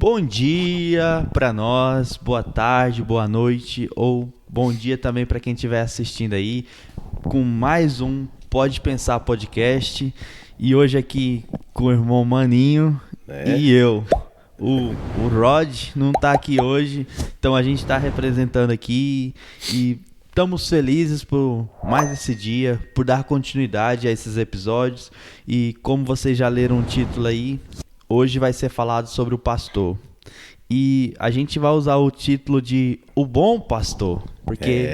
Bom dia para nós, boa tarde, boa noite ou bom dia também para quem estiver assistindo aí com mais um Pode Pensar podcast e hoje aqui com o irmão Maninho e eu. O Rod não tá aqui hoje, então a gente tá representando aqui e estamos felizes por mais esse dia, por dar continuidade a esses episódios e como vocês já leram o título aí, hoje vai ser falado sobre o pastor. E a gente vai usar o título de O Bom Pastor, porque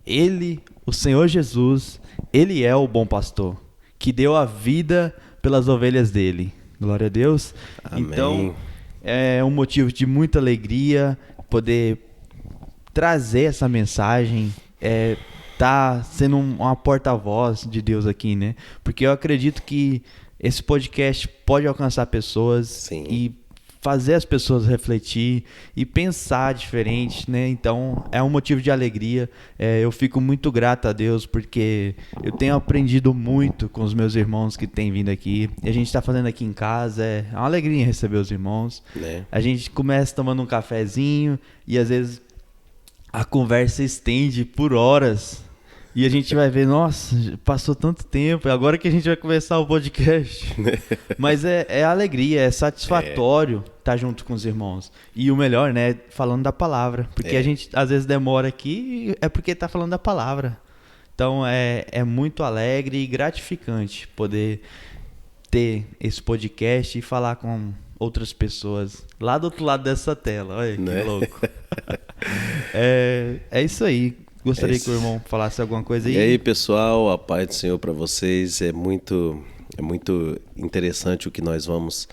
ele, o Senhor Jesus, ele é o bom pastor, que deu a vida pelas ovelhas dele. Glória a Deus. Amém. Então, é um motivo de muita alegria poder trazer essa mensagem, tá sendo uma porta-voz de Deus aqui, né? Porque eu acredito que esse podcast pode alcançar pessoas. Sim. E fazer as pessoas refletir e pensar diferente, né? Então, é um motivo de alegria. Eu fico muito grato a Deus porque eu tenho aprendido muito com os meus irmãos que têm vindo aqui. E a gente está fazendo aqui em casa. É uma alegria receber os irmãos. Né? A gente começa tomando um cafezinho e às vezes a conversa estende por horas. E a gente vai ver, nossa, passou tanto tempo, agora que a gente vai começar o podcast. Mas é alegria, é satisfatório estar junto com os irmãos. E o melhor, né, falando da palavra. Porque a gente às vezes demora aqui, é porque está falando da palavra. Então é muito alegre e gratificante poder ter esse podcast e falar com outras pessoas lá do outro lado dessa tela. Olha que louco. É isso aí. Gostaria que o irmão falasse alguma coisa aí. E aí, pessoal, a paz do Senhor para vocês. É muito interessante o que nós vamos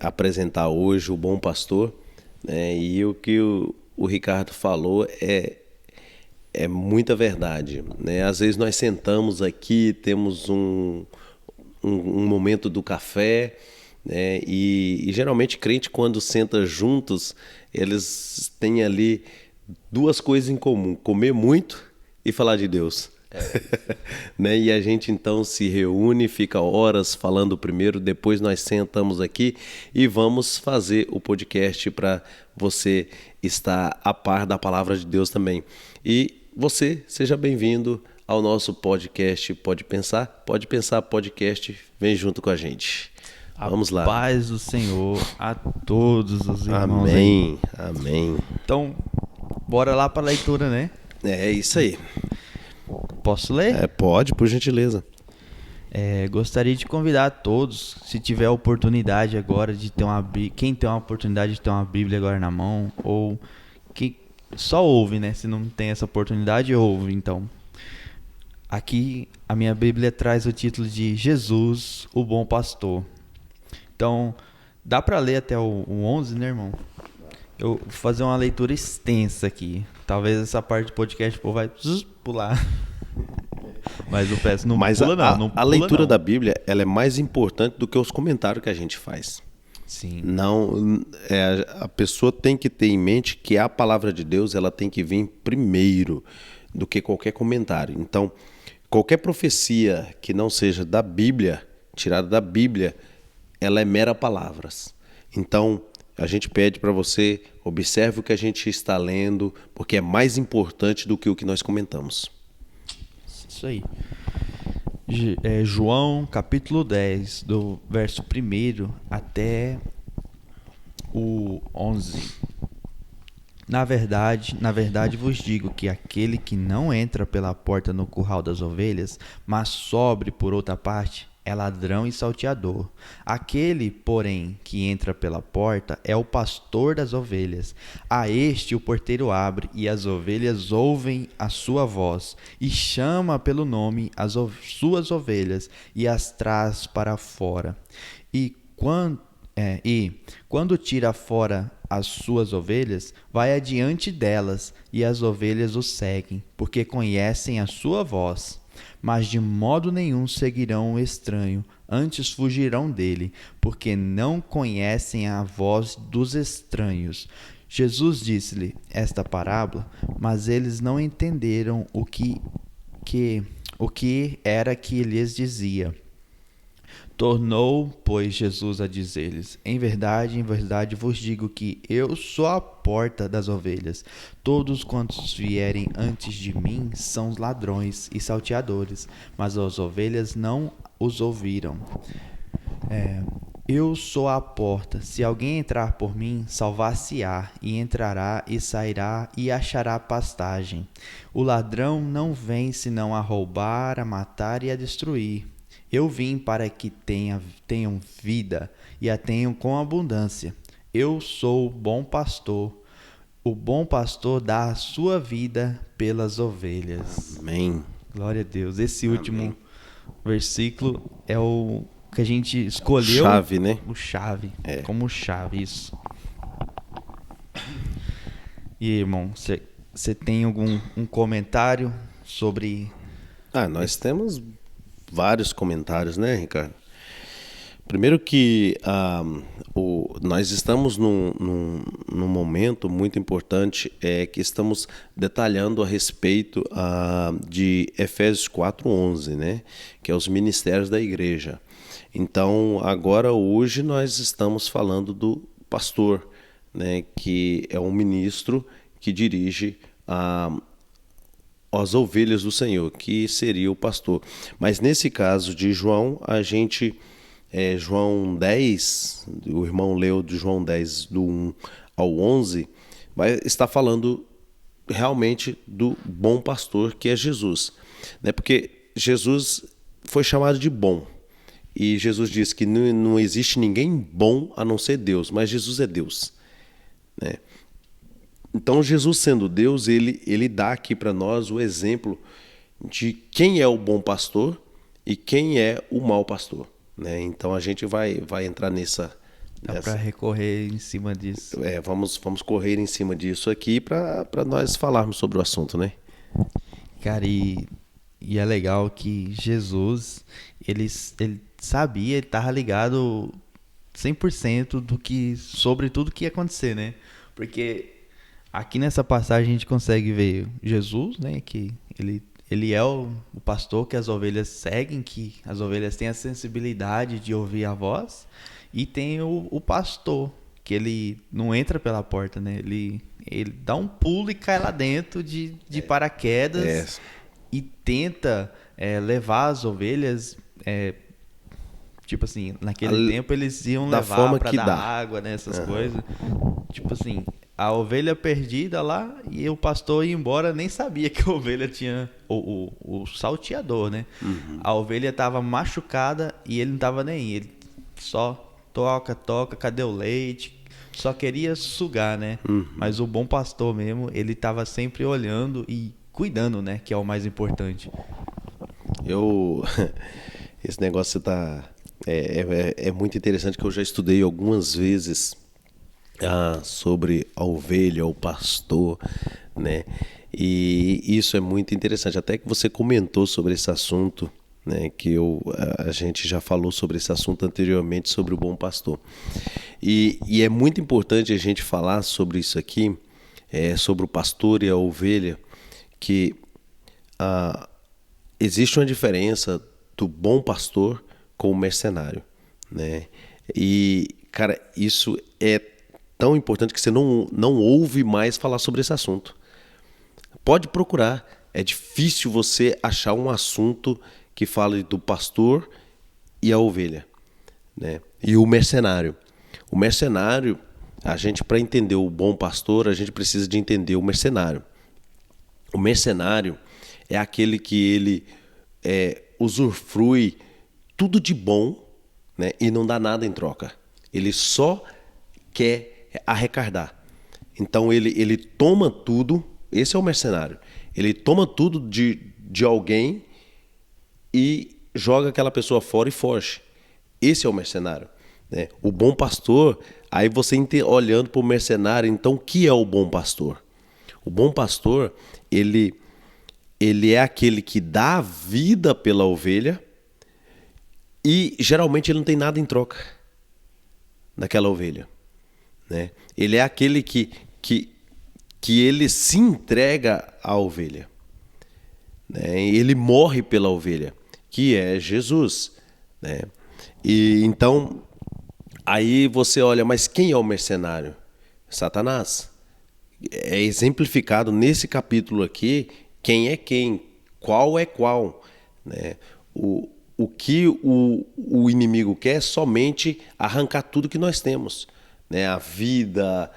apresentar hoje, o Bom Pastor. E o que o Ricardo falou é muita verdade. Né? Às vezes nós sentamos aqui, temos um momento do café, né? E geralmente crente, quando senta juntos, eles têm ali duas coisas em comum: comer muito e falar de Deus. Né? E a gente então se reúne, fica horas falando primeiro, depois nós sentamos aqui e vamos fazer o podcast para você estar a par da palavra de Deus também. E você, seja bem-vindo ao nosso podcast Pode Pensar. Pode Pensar podcast, vem junto com a gente. Vamos lá. A paz do Senhor a todos os irmãos. Amém, aí. amém. Então, bora lá para a leitura, né? É isso aí. Posso ler? Pode, por gentileza. Gostaria de convidar a todos, se tiver a oportunidade agora de ter quem tem a oportunidade de ter uma Bíblia agora na mão, ou que só ouve, né? Se não tem essa oportunidade, ouve. Então, aqui a minha Bíblia traz o título de Jesus, o Bom Pastor. Então, dá para ler até o 11, né, irmão? Eu vou fazer uma leitura extensa aqui. Talvez essa parte do podcast o povo vai pular. Mas eu peço, não pula não. A leitura da Bíblia, ela é mais importante do que os comentários que a gente faz. Sim. Não, a pessoa tem que ter em mente que a palavra de Deus, ela tem que vir primeiro do que qualquer comentário. Então, qualquer profecia que não seja da Bíblia, tirada da Bíblia, ela é mera palavras. Então, a gente pede para você, observe o que a gente está lendo, porque é mais importante do que o que nós comentamos. Isso aí. João, capítulo 10, do verso 1 até o 11. Na verdade vos digo que aquele que não entra pela porta no curral das ovelhas, mas sobe por outra parte, é ladrão e salteador. Aquele, porém, que entra pela porta é o pastor das ovelhas. A este o porteiro abre, e as ovelhas ouvem a sua voz, e chama pelo nome as suas ovelhas, e as traz para fora. E quando tira fora as suas ovelhas, vai adiante delas, e as ovelhas o seguem, porque conhecem a sua voz. Mas de modo nenhum seguirão o estranho, antes fugirão dele, porque não conhecem a voz dos estranhos. Jesus disse-lhe esta parábola, mas eles não entenderam o que era que lhes dizia. Tornou, pois, Jesus a dizer-lhes: em verdade vos digo que eu sou a porta das ovelhas. Todos quantos vierem antes de mim são ladrões e salteadores, mas as ovelhas não os ouviram. Eu sou a porta. Se alguém entrar por mim, salvar-se-á, e entrará e sairá e achará pastagem. O ladrão não vem senão a roubar, a matar e a destruir. Eu vim para que tenham vida e a tenham com abundância. Eu sou o bom pastor. O bom pastor dá a sua vida pelas ovelhas. Amém. Glória a Deus. Esse último versículo é o que a gente escolheu. Chave, né? O chave. Como chave, isso. E aí, irmão, você tem algum comentário sobre... Nós temos vários comentários, né, Ricardo? Primeiro que nós estamos num momento muito importante, que estamos detalhando a respeito de Efésios 4:11, né, que é os ministérios da igreja. Então, agora, hoje, nós estamos falando do pastor, né, que é um ministro que dirige as ovelhas do Senhor, que seria o pastor. Mas nesse caso de João, João 10, o irmão leu de João 10, do 1 ao 11, está falando realmente do bom pastor, que é Jesus. Né? Porque Jesus foi chamado de bom. E Jesus disse que não existe ninguém bom a não ser Deus, mas Jesus é Deus. Né? Então, Jesus sendo Deus, ele dá aqui para nós o exemplo de quem é o bom pastor e quem é o mau pastor. Né? Então, a gente vai entrar nessa... Dá para recorrer em cima disso. Vamos correr em cima disso aqui para nós falarmos sobre o assunto, né? Cara, e é legal que Jesus, ele sabia, ele estava ligado 100% sobre tudo que ia acontecer, né? Porque aqui nessa passagem a gente consegue ver Jesus, né? Que ele é o pastor que as ovelhas seguem, que as ovelhas têm a sensibilidade de ouvir a voz. E tem o pastor, que ele não entra pela porta, né? Ele dá um pulo e cai lá dentro de paraquedas e tenta levar as ovelhas... tipo assim, naquele tempo eles iam levar pra dar água, né? Essas coisas. Tipo assim, a ovelha perdida lá e o pastor ia embora, nem sabia que a ovelha tinha o salteador, né? A ovelha estava machucada e ele não estava nem aí. Ele só toca, cadê o leite? Só queria sugar, né? Mas o bom pastor mesmo, ele estava sempre olhando e cuidando, né? Que é o mais importante. Esse negócio tá... É muito interessante, que eu já estudei algumas vezes sobre a ovelha, o pastor, né? E isso é muito interessante. Até que você comentou sobre esse assunto, né? Que a gente já falou sobre esse assunto anteriormente, sobre o bom pastor. E é muito importante a gente falar sobre isso aqui, sobre o pastor e a ovelha, que existe uma diferença do bom pastor com o mercenário, né? E, cara, isso é tão importante que você não ouve mais falar sobre esse assunto. Pode procurar. É difícil você achar um assunto que fale do pastor e a ovelha, né? E o mercenário. O mercenário, para entender o bom pastor, a gente precisa de entender o mercenário. O mercenário é aquele que ele usufrui tudo de bom, né, e não dá nada em troca. Ele só quer arrecadar. Então ele toma tudo. Esse é o mercenário. Ele toma tudo de alguém e joga aquela pessoa fora e foge. Esse é o mercenário, né? O bom pastor, aí você olhando para o mercenário, então o que é o bom pastor? O bom pastor, ele é aquele que dá a vida pela ovelha. E geralmente ele não tem nada em troca daquela ovelha, né? Ele é aquele que ele se entrega à ovelha, né? Ele morre pela ovelha, que é Jesus, né? E então, aí você olha, mas quem é o mercenário? Satanás. É exemplificado nesse capítulo aqui quem é quem, qual é qual, né? O que o inimigo quer é somente arrancar tudo que nós temos, né? A vida,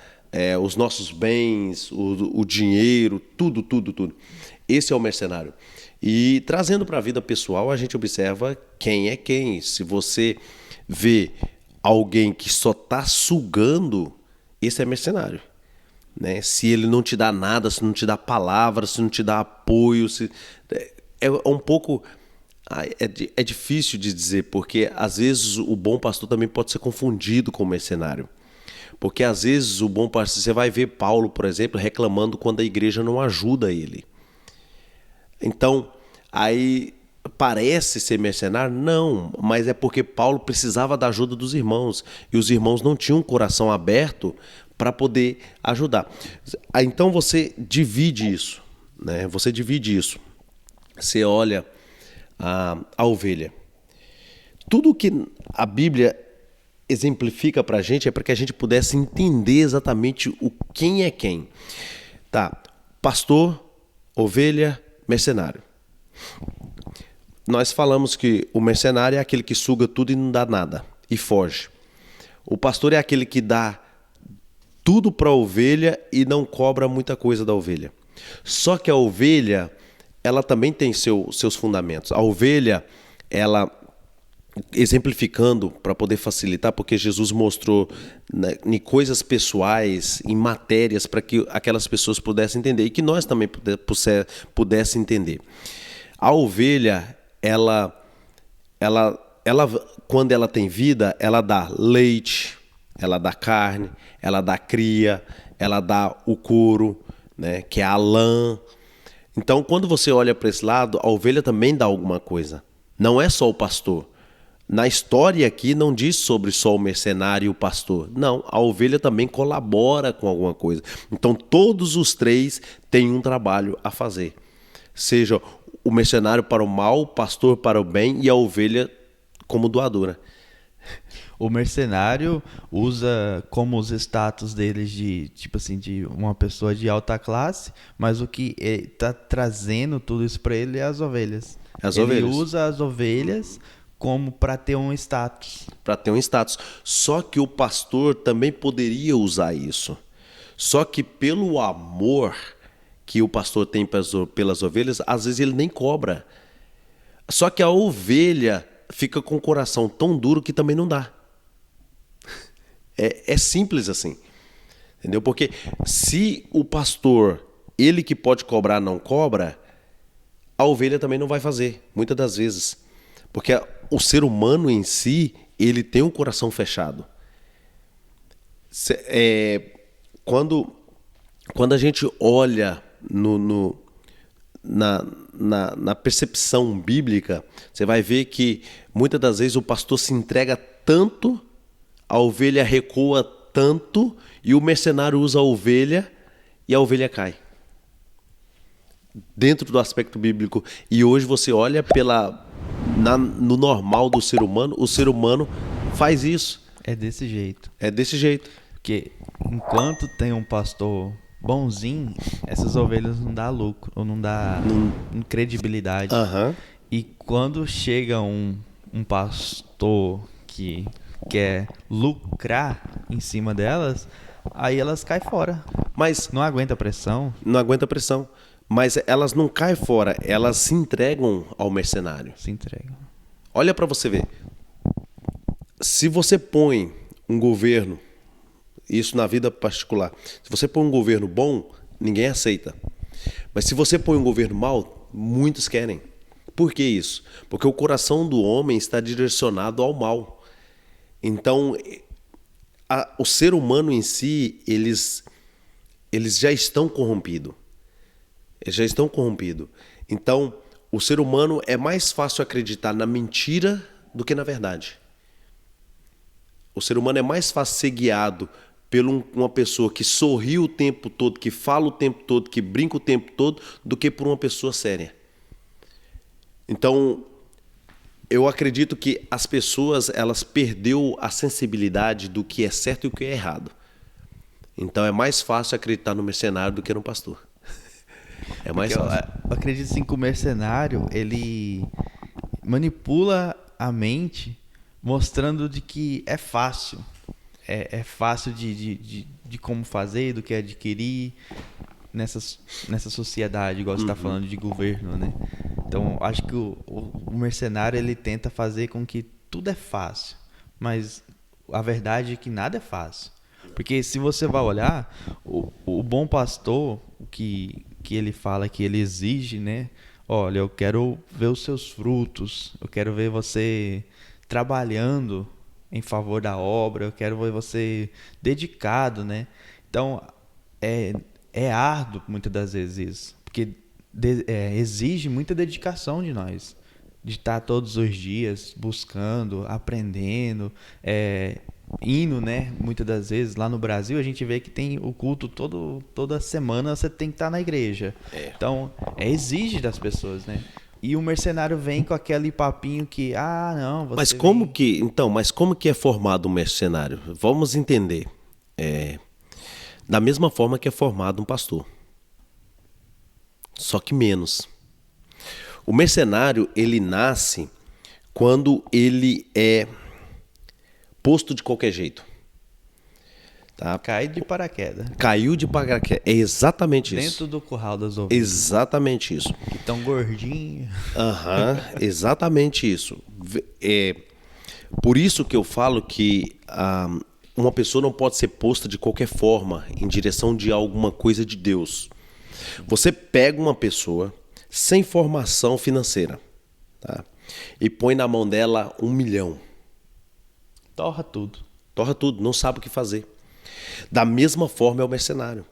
os nossos bens, o dinheiro, tudo, tudo, tudo. Esse é o mercenário. E trazendo para a vida pessoal, a gente observa quem é quem. Se você vê alguém que só está sugando, esse é mercenário. Né? Se ele não te dá nada, se não te dá palavras, se não te dá apoio, é um pouco... É difícil de dizer, porque às vezes o bom pastor também pode ser confundido com o mercenário. Porque às vezes o bom pastor, você vai ver Paulo, por exemplo, reclamando quando a igreja não ajuda ele. Então, aí parece ser mercenário? Não, mas é porque Paulo precisava da ajuda dos irmãos. E os irmãos não tinham um coração aberto para poder ajudar. Então você divide isso, né? Você divide isso. Você olha a ovelha. Tudo que a Bíblia exemplifica para a gente é para que a gente pudesse entender exatamente quem é quem. Tá, pastor, ovelha, mercenário. Nós falamos que o mercenário é aquele que suga tudo e não dá nada, e foge. O pastor é aquele que dá tudo para a ovelha e não cobra muita coisa da ovelha. Só que a ovelha, ela também tem seus fundamentos. A ovelha, ela, exemplificando para poder facilitar, porque Jesus mostrou, né, em coisas pessoais, em matérias, para que aquelas pessoas pudessem entender e que nós também pudessem entender. A ovelha, ela quando ela tem vida, ela dá leite, ela dá carne, ela dá cria, ela dá o couro, né, que é a lã. Então, quando você olha para esse lado, a ovelha também dá alguma coisa. Não é só o pastor. Na história aqui não diz sobre só o mercenário e o pastor. Não, a ovelha também colabora com alguma coisa. Então, todos os três têm um trabalho a fazer. Seja o mercenário para o mal, o pastor para o bem e a ovelha como doadora. O mercenário usa como os status deles de, tipo assim, de uma pessoa de alta classe, mas o que está trazendo tudo isso para ele é as ovelhas. Ele usa as ovelhas como para ter um status. Para ter um status. Só que o pastor também poderia usar isso. Só que pelo amor que o pastor tem pelas ovelhas, às vezes ele nem cobra. Só que a ovelha fica com o coração tão duro que também não dá. É simples assim. Entendeu? Porque se o pastor, ele que pode cobrar, não cobra, a ovelha também não vai fazer, muitas das vezes. Porque o ser humano em si, ele tem um coração fechado. Quando a gente olha na percepção bíblica, você vai ver que muitas das vezes o pastor se entrega tanto, a ovelha recua tanto, e o mercenário usa a ovelha e a ovelha cai. Dentro do aspecto bíblico. E hoje você olha no normal do ser humano, o ser humano faz isso. É desse jeito. É desse jeito. Porque enquanto tem um pastor bonzinho, essas ovelhas não dá lucro, ou não dá credibilidade. Uhum. E quando chega um pastor que quer lucrar em cima delas, aí elas caem fora. Mas não aguenta pressão. Não aguenta pressão. Mas elas não caem fora, elas se entregam ao mercenário. Se entregam. Olha para você ver. Se você põe um governo, isso na vida particular, se você põe um governo bom, ninguém aceita. Mas se você põe um governo mau, muitos querem. Por que isso? Porque o coração do homem está direcionado ao mal. Então, o ser humano em si, eles já estão corrompidos. Eles já estão corrompidos. Então, o ser humano é mais fácil acreditar na mentira do que na verdade. O ser humano é mais fácil ser guiado por uma pessoa que sorri o tempo todo, que fala o tempo todo, que brinca o tempo todo, do que por uma pessoa séria. Então, eu acredito que as pessoas, elas perdeu a sensibilidade do que é certo e o que é errado. Então é mais fácil acreditar no mercenário do que no pastor. É mais Porque fácil. eu acredito assim que o mercenário, ele manipula a mente mostrando de que é fácil. É fácil de como fazer, do que adquirir nessa sociedade, igual você está falando de governo, né? Então, acho que o mercenário, ele tenta fazer com que tudo é fácil. Mas a verdade é que nada é fácil. Porque se você vai olhar, o bom pastor, o que ele fala, que ele exige, né? Olha, eu quero ver os seus frutos, eu quero ver você trabalhando em favor da obra, eu quero ver você dedicado, né? Então, é árduo muitas das vezes isso, porque exige muita dedicação de nós, de estar todos os dias buscando, aprendendo, indo, né? Muitas das vezes lá no Brasil a gente vê que tem o culto toda semana, você tem que estar na igreja. Então, exige das pessoas, né? E o mercenário vem com aquele papinho que, não, você Mas como que é formado um mercenário? Vamos entender. Da mesma forma que é formado um pastor. Só que menos. O mercenário, ele nasce quando ele é posto de qualquer jeito. Tá? cai de paraquedas. Caiu de paraquedas. É exatamente isso. Dentro do curral das ovelhas. Exatamente isso. Que tão gordinho. Exatamente isso. Por isso que eu falo que uma pessoa não pode ser posta de qualquer forma em direção de alguma coisa de Deus. Você pega uma pessoa sem formação financeira, tá? E põe na mão dela 1 milhão. Torra tudo. Torra tudo, não sabe o que fazer. Da mesma forma é o mercenário.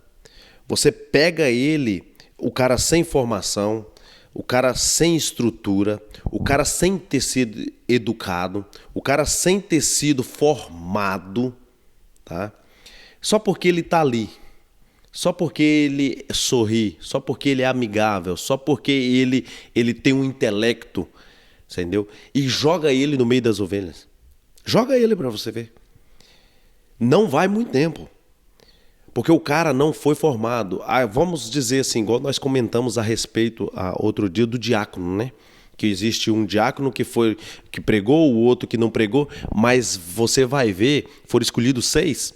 Você pega ele, o cara sem formação, o cara sem estrutura, o cara sem ter sido educado, o cara sem ter sido formado, tá? Só porque ele tá ali, só porque ele sorri, só porque ele é amigável, só porque ele tem um intelecto, entendeu? E joga ele no meio das ovelhas. Joga ele para você ver. Não vai muito tempo. Porque o cara não foi formado. Vamos dizer assim, igual nós comentamos a respeito outro dia do diácono, né? Que existe um diácono que pregou, o outro que não pregou, mas você vai ver, foram escolhidos 6,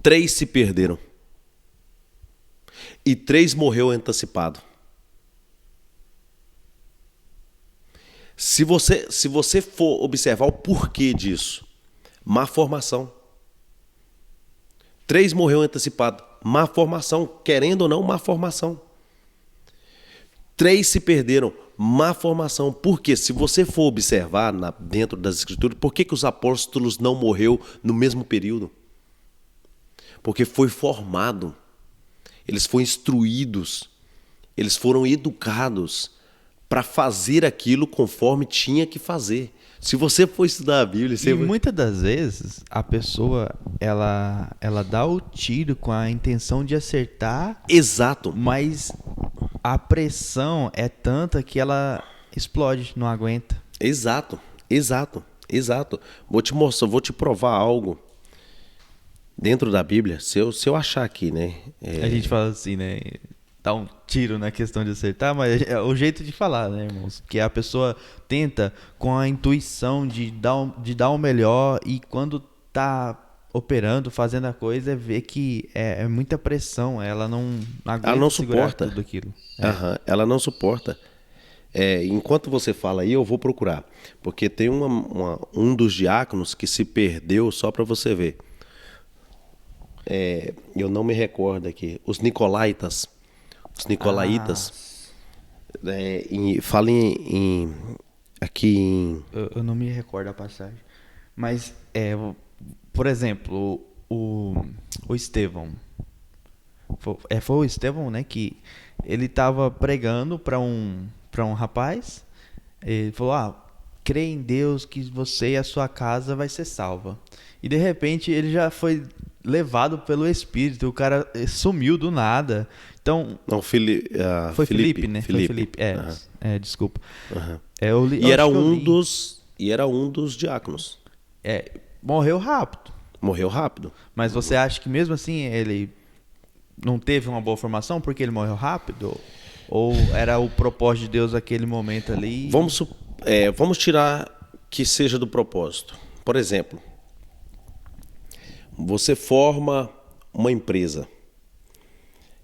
3 se perderam. E 3 morreu antecipado. Se você for observar o porquê disso, má formação. 3 morreu antecipado. Má formação, querendo ou não, má formação. 3 se perderam, má formação. Porque se você for observar dentro das escrituras, por que os apóstolos não morreram no mesmo período? Porque foi formado. Eles foram instruídos. Eles foram educados para fazer aquilo conforme tinha que fazer. Se você for estudar a Bíblia... Muitas das vezes, a pessoa, ela dá o tiro com a intenção de acertar. Exato. Mas a pressão é tanta que ela explode, não aguenta. Exato. Vou te mostrar, vou te provar algo dentro da Bíblia. Se eu achar aqui, né? A gente fala assim, né? Dá um tiro na questão de acertar, mas é o jeito de falar, né, irmãos? Porque a pessoa tenta com a intuição de dar o melhor, e quando tá operando, fazendo a coisa, vê que é muita pressão, ela não aguenta, ela não segurar suporta tudo aquilo. Ela não suporta. Enquanto você fala aí, eu vou procurar, porque tem um dos diáconos que se perdeu, só para você ver. Eu não me recordo aqui. Os nicolaítas. Fala aqui em... Eu não me recordo a passagem. Mas, por exemplo, o Estevão. Foi o Estevão, né? Que ele estava pregando para um rapaz. Ele falou, crê em Deus que você e a sua casa vai ser salva. E de repente ele já foi levado pelo Espírito. O cara sumiu do nada. Então, Não, foi Felipe, né? Foi Felipe. Desculpa. Eu li, E eu era acho que eu um li. dos diáconos. Morreu rápido. Morreu rápido. Mas você acha que mesmo assim ele não teve uma boa formação porque ele morreu rápido? Ou era o propósito de Deus naquele momento ali? Vamos tirar que seja do propósito. Por exemplo, você forma uma empresa.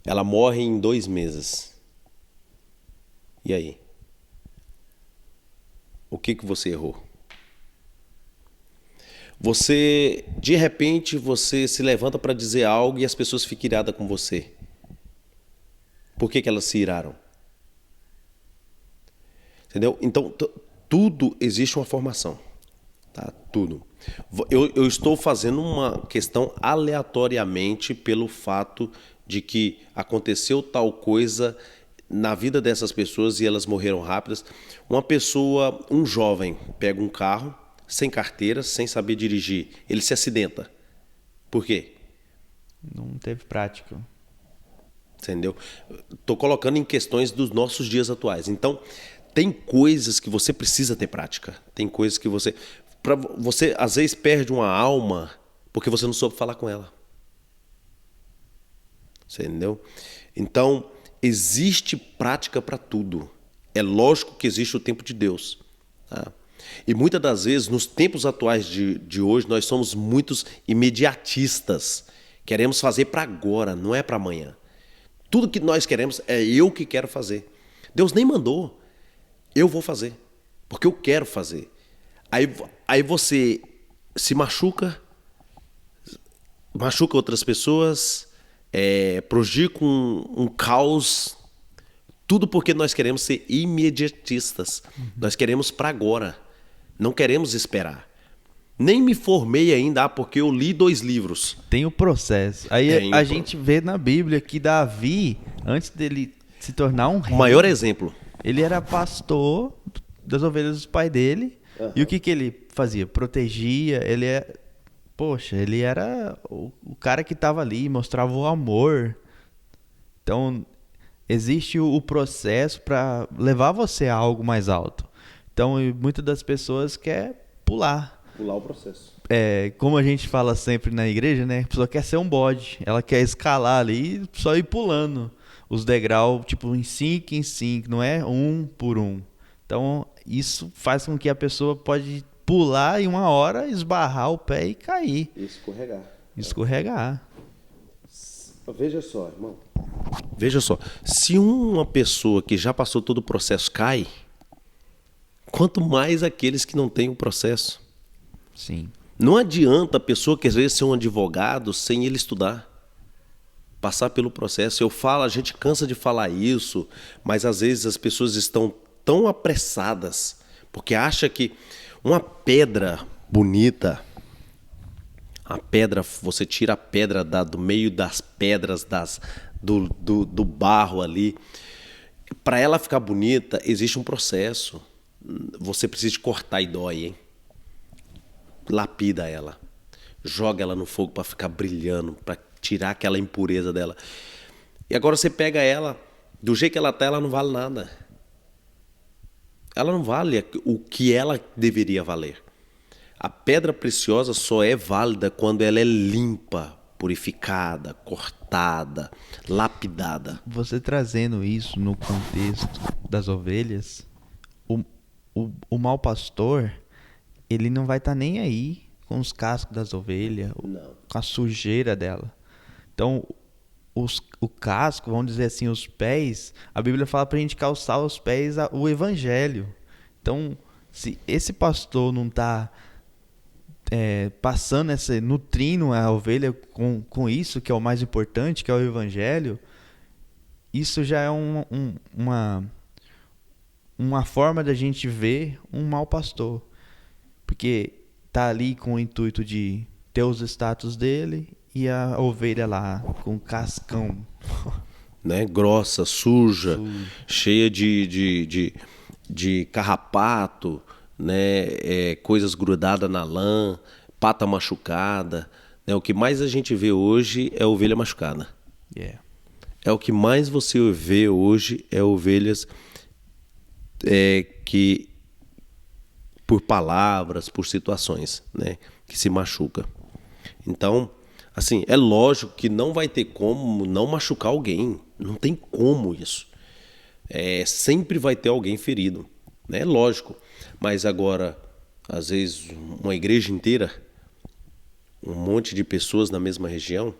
Ela morre em 2 meses. E aí? O que você errou? De repente, você se levanta para dizer algo e as pessoas ficam iradas com você. Por que elas se iraram? Entendeu? Então, tudo existe uma formação. Tá? Tudo. Eu estou fazendo uma questão aleatoriamente pelo fato de que aconteceu tal coisa na vida dessas pessoas e elas morreram rápidas. Um jovem, pega um carro, sem carteira, sem saber dirigir. Ele se acidenta. Por quê? Não teve prática. Entendeu? Estou colocando em questões dos nossos dias atuais. Então, tem coisas que você precisa ter prática. Tem coisas que você às vezes perde uma alma porque você não soube falar com ela. Você entendeu? Então, existe prática para tudo. É lógico que existe o tempo de Deus. Tá? E muitas das vezes, nos tempos atuais de hoje, nós somos muitos imediatistas. Queremos fazer para agora, não é para amanhã. Tudo que nós queremos é eu que quero fazer. Deus nem mandou. Eu vou fazer. Porque eu quero fazer. Aí você se machuca outras pessoas, prejudica um caos. Tudo porque nós queremos ser imediatistas. Nós queremos para agora. Não queremos esperar. Nem me formei ainda, porque eu li 2 livros. Tem o processo. Aí a gente vê na Bíblia que Davi, antes dele se tornar um rei, O maior exemplo. ele era pastor das ovelhas do pai dele. Uhum. E o que ele fazia? Protegia, ele era o cara que estava ali, mostrava o amor. Então, existe o processo para levar você a algo mais alto. Então, muitas das pessoas querem pular o processo. Como a gente fala sempre na igreja, né? A pessoa quer ser um bode. Ela quer escalar ali e só ir pulando os degraus, tipo, em 5 em 5, não é 1 por 1. Então, isso faz com que a pessoa pode pular e uma hora esbarrar o pé e cair. Escorregar. Veja só, irmão. Veja só. Se uma pessoa que já passou todo o processo cai, quanto mais aqueles que não têm o processo. Sim. Não adianta a pessoa querer ser um advogado sem ele estudar. Passar pelo processo. A gente cansa de falar isso, mas às vezes as pessoas estão tão apressadas, porque acha que uma pedra bonita, você tira a pedra do meio das pedras, do barro ali. Para ela ficar bonita, existe um processo. Você precisa de cortar e dói, hein? Lapida ela. Joga ela no fogo para ficar brilhando, para tirar aquela impureza dela. E agora você pega ela, do jeito que ela tá, ela não vale nada. Ela não vale o que ela deveria valer. A pedra preciosa só é válida quando ela é limpa, purificada, cortada, lapidada. Você trazendo isso no contexto das ovelhas, o mau pastor, ele não vai estar nem aí com os cascos das ovelhas, com a sujeira dela. Então, o casco, vamos dizer assim, os pés, a Bíblia fala para a gente calçar os pés o evangelho. Então, se esse pastor não está passando, nutrindo a ovelha com isso, que é o mais importante, que é o evangelho, isso já é uma forma da gente ver um mau pastor. Porque tá ali com o intuito de ter os status dele e a ovelha lá com cascão. Né? Grossa, suja, cheia de carrapato, né? Coisas grudadas na lã, pata machucada. né? O que mais a gente vê hoje é ovelha machucada. Yeah. É o que mais você vê hoje é ovelhas que por palavras, por situações, né, que se machuca. Então, assim, é lógico que não vai ter como não machucar alguém. Não tem como isso. Sempre vai ter alguém ferido, né? Lógico. Mas agora, às vezes, uma igreja inteira, um monte de pessoas na mesma região,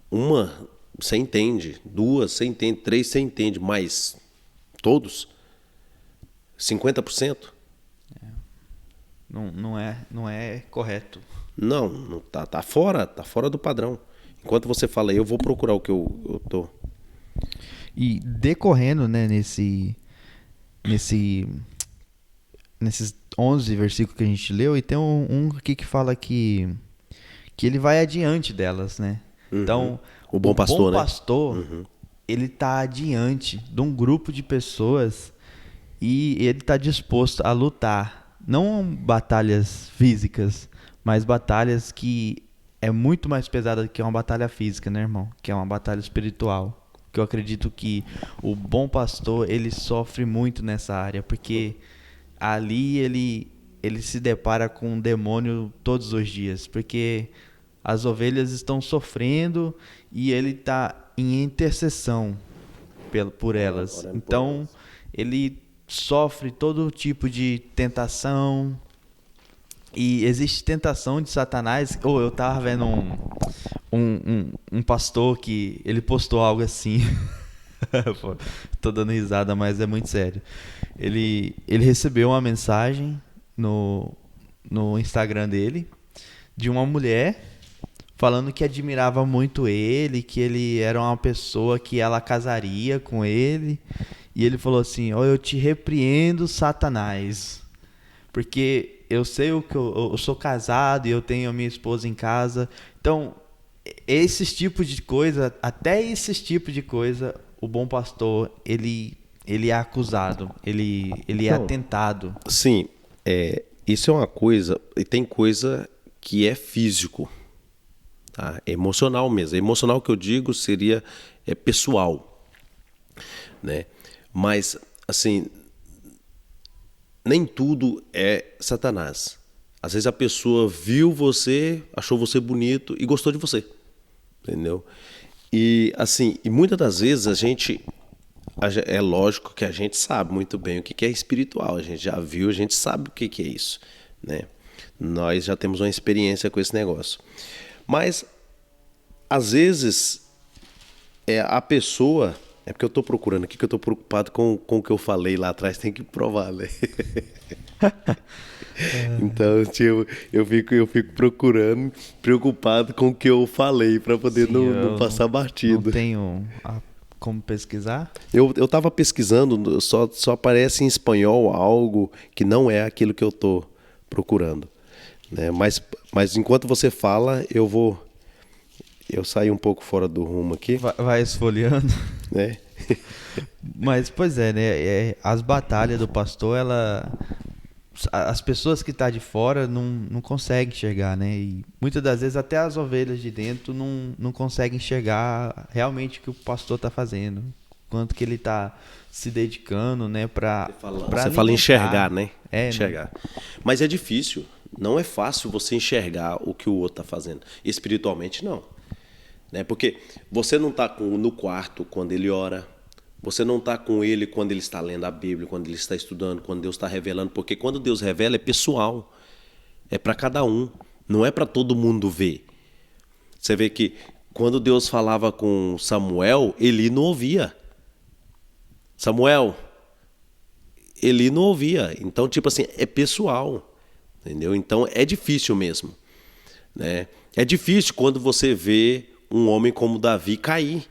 uma você entende, duas você entende, três você entende, mas todos, 50%? Não é correto. Não tá fora do padrão. Enquanto você fala aí, eu vou procurar o que eu tô. E decorrendo, né, nesses 11 versículos que a gente leu, e tem um aqui que fala que ele vai adiante delas, né? Uhum. Então, O bom pastor, né? Uhum. Ele tá adiante de um grupo de pessoas e ele tá disposto a lutar. Não batalhas físicas, mas batalhas que é muito mais pesada do que uma batalha física, né, irmão? Que é uma batalha espiritual. Que eu acredito que o bom pastor, ele sofre muito nessa área, porque ali ele se depara com um demônio todos os dias, porque as ovelhas estão sofrendo e ele está em intercessão por elas. Então, ele sofre todo tipo de tentação. E existe tentação de Satanás. Eu tava vendo um pastor que ele postou algo assim. Pô, tô dando risada, mas é muito sério. Ele recebeu uma mensagem no Instagram dele de uma mulher falando que admirava muito ele, que ele era uma pessoa que ela casaria com ele. E ele falou assim: "Ó, eu te repreendo, Satanás, porque eu sei o que eu sou casado e eu tenho a minha esposa em casa." Então, esses tipos de coisa, até esses tipos de coisa, o bom pastor, ele é acusado, ele é atentado. Sim, isso é uma coisa, e tem coisa que é físico, tá? É emocional mesmo. Emocional que eu digo seria pessoal, né? Mas, assim, nem tudo é Satanás. Às vezes a pessoa viu você, achou você bonito e gostou de você, entendeu? E assim, e muitas das vezes é lógico que a gente sabe muito bem o que é espiritual. A gente já viu, a gente sabe o que é isso, né? Nós já temos uma experiência com esse negócio. Mas às vezes a pessoa... É porque eu estou procurando aqui, que eu estou preocupado com o que eu falei lá atrás, tem que provar, né? Então, eu fico procurando, preocupado com o que eu falei, para poder não passar batido. Não tenho como pesquisar? Eu estava pesquisando, só aparece em espanhol algo que não é aquilo que eu estou procurando, né? Mas enquanto você fala, eu saí um pouco fora do rumo aqui. Vai esfolhando. Né? Mas, pois é, né? As batalhas do pastor, as pessoas que estão de fora não conseguem enxergar, né? E muitas das vezes até as ovelhas de dentro não conseguem enxergar realmente o que o pastor está fazendo. Quanto que ele está se dedicando, né? Você fala enxergar, né? Enxergar. Né? Mas é difícil. Não é fácil você enxergar o que o outro está fazendo. Espiritualmente, não. Né? Porque você não está no quarto quando ele ora, você não está com ele quando ele está lendo a Bíblia, quando ele está estudando, quando Deus está revelando, porque quando Deus revela é pessoal, é para cada um, não é para todo mundo ver. Você vê que quando Deus falava com Samuel, Eli não ouvia. Samuel, Eli não ouvia. Então, tipo assim, é pessoal, entendeu? Então é difícil mesmo, né? É difícil quando você vê um homem como Davi cair.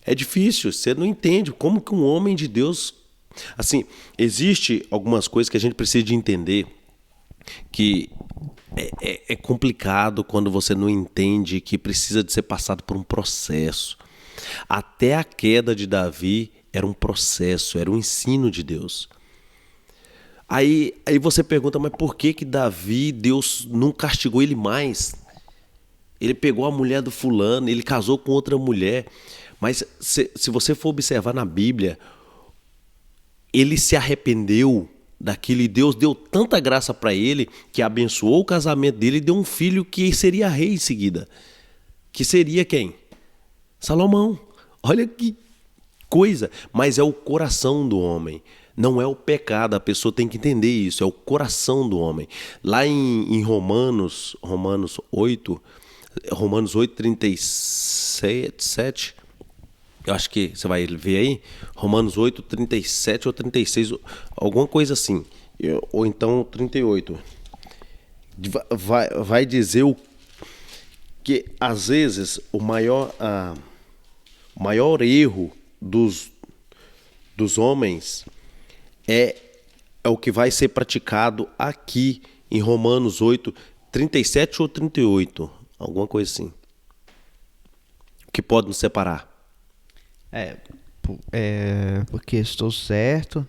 É difícil, você não entende como que um homem de Deus... Assim, existe algumas coisas que a gente precisa de entender, que é complicado quando você não entende que precisa de ser passado por um processo. Até a queda de Davi era um processo, era um ensino de Deus. Aí você pergunta, mas por que que Davi, Deus não castigou ele mais? Ele pegou a mulher do fulano, ele casou com outra mulher. Mas se você for observar na Bíblia, ele se arrependeu daquilo e Deus deu tanta graça para ele que abençoou o casamento dele e deu um filho que seria rei em seguida. Que seria quem? Salomão. Olha que coisa. Mas é o coração do homem. Não é o pecado, a pessoa tem que entender isso, é o coração do homem. Lá em Romanos 8, 37, eu acho que você vai ver aí, Romanos 8, 37 ou 36, alguma coisa assim, ou então 38. Vai dizer que às vezes o maior erro dos homens é o que vai ser praticado aqui em Romanos 8, 37 ou 38, alguma coisa assim. O que pode nos separar? Porque estou certo.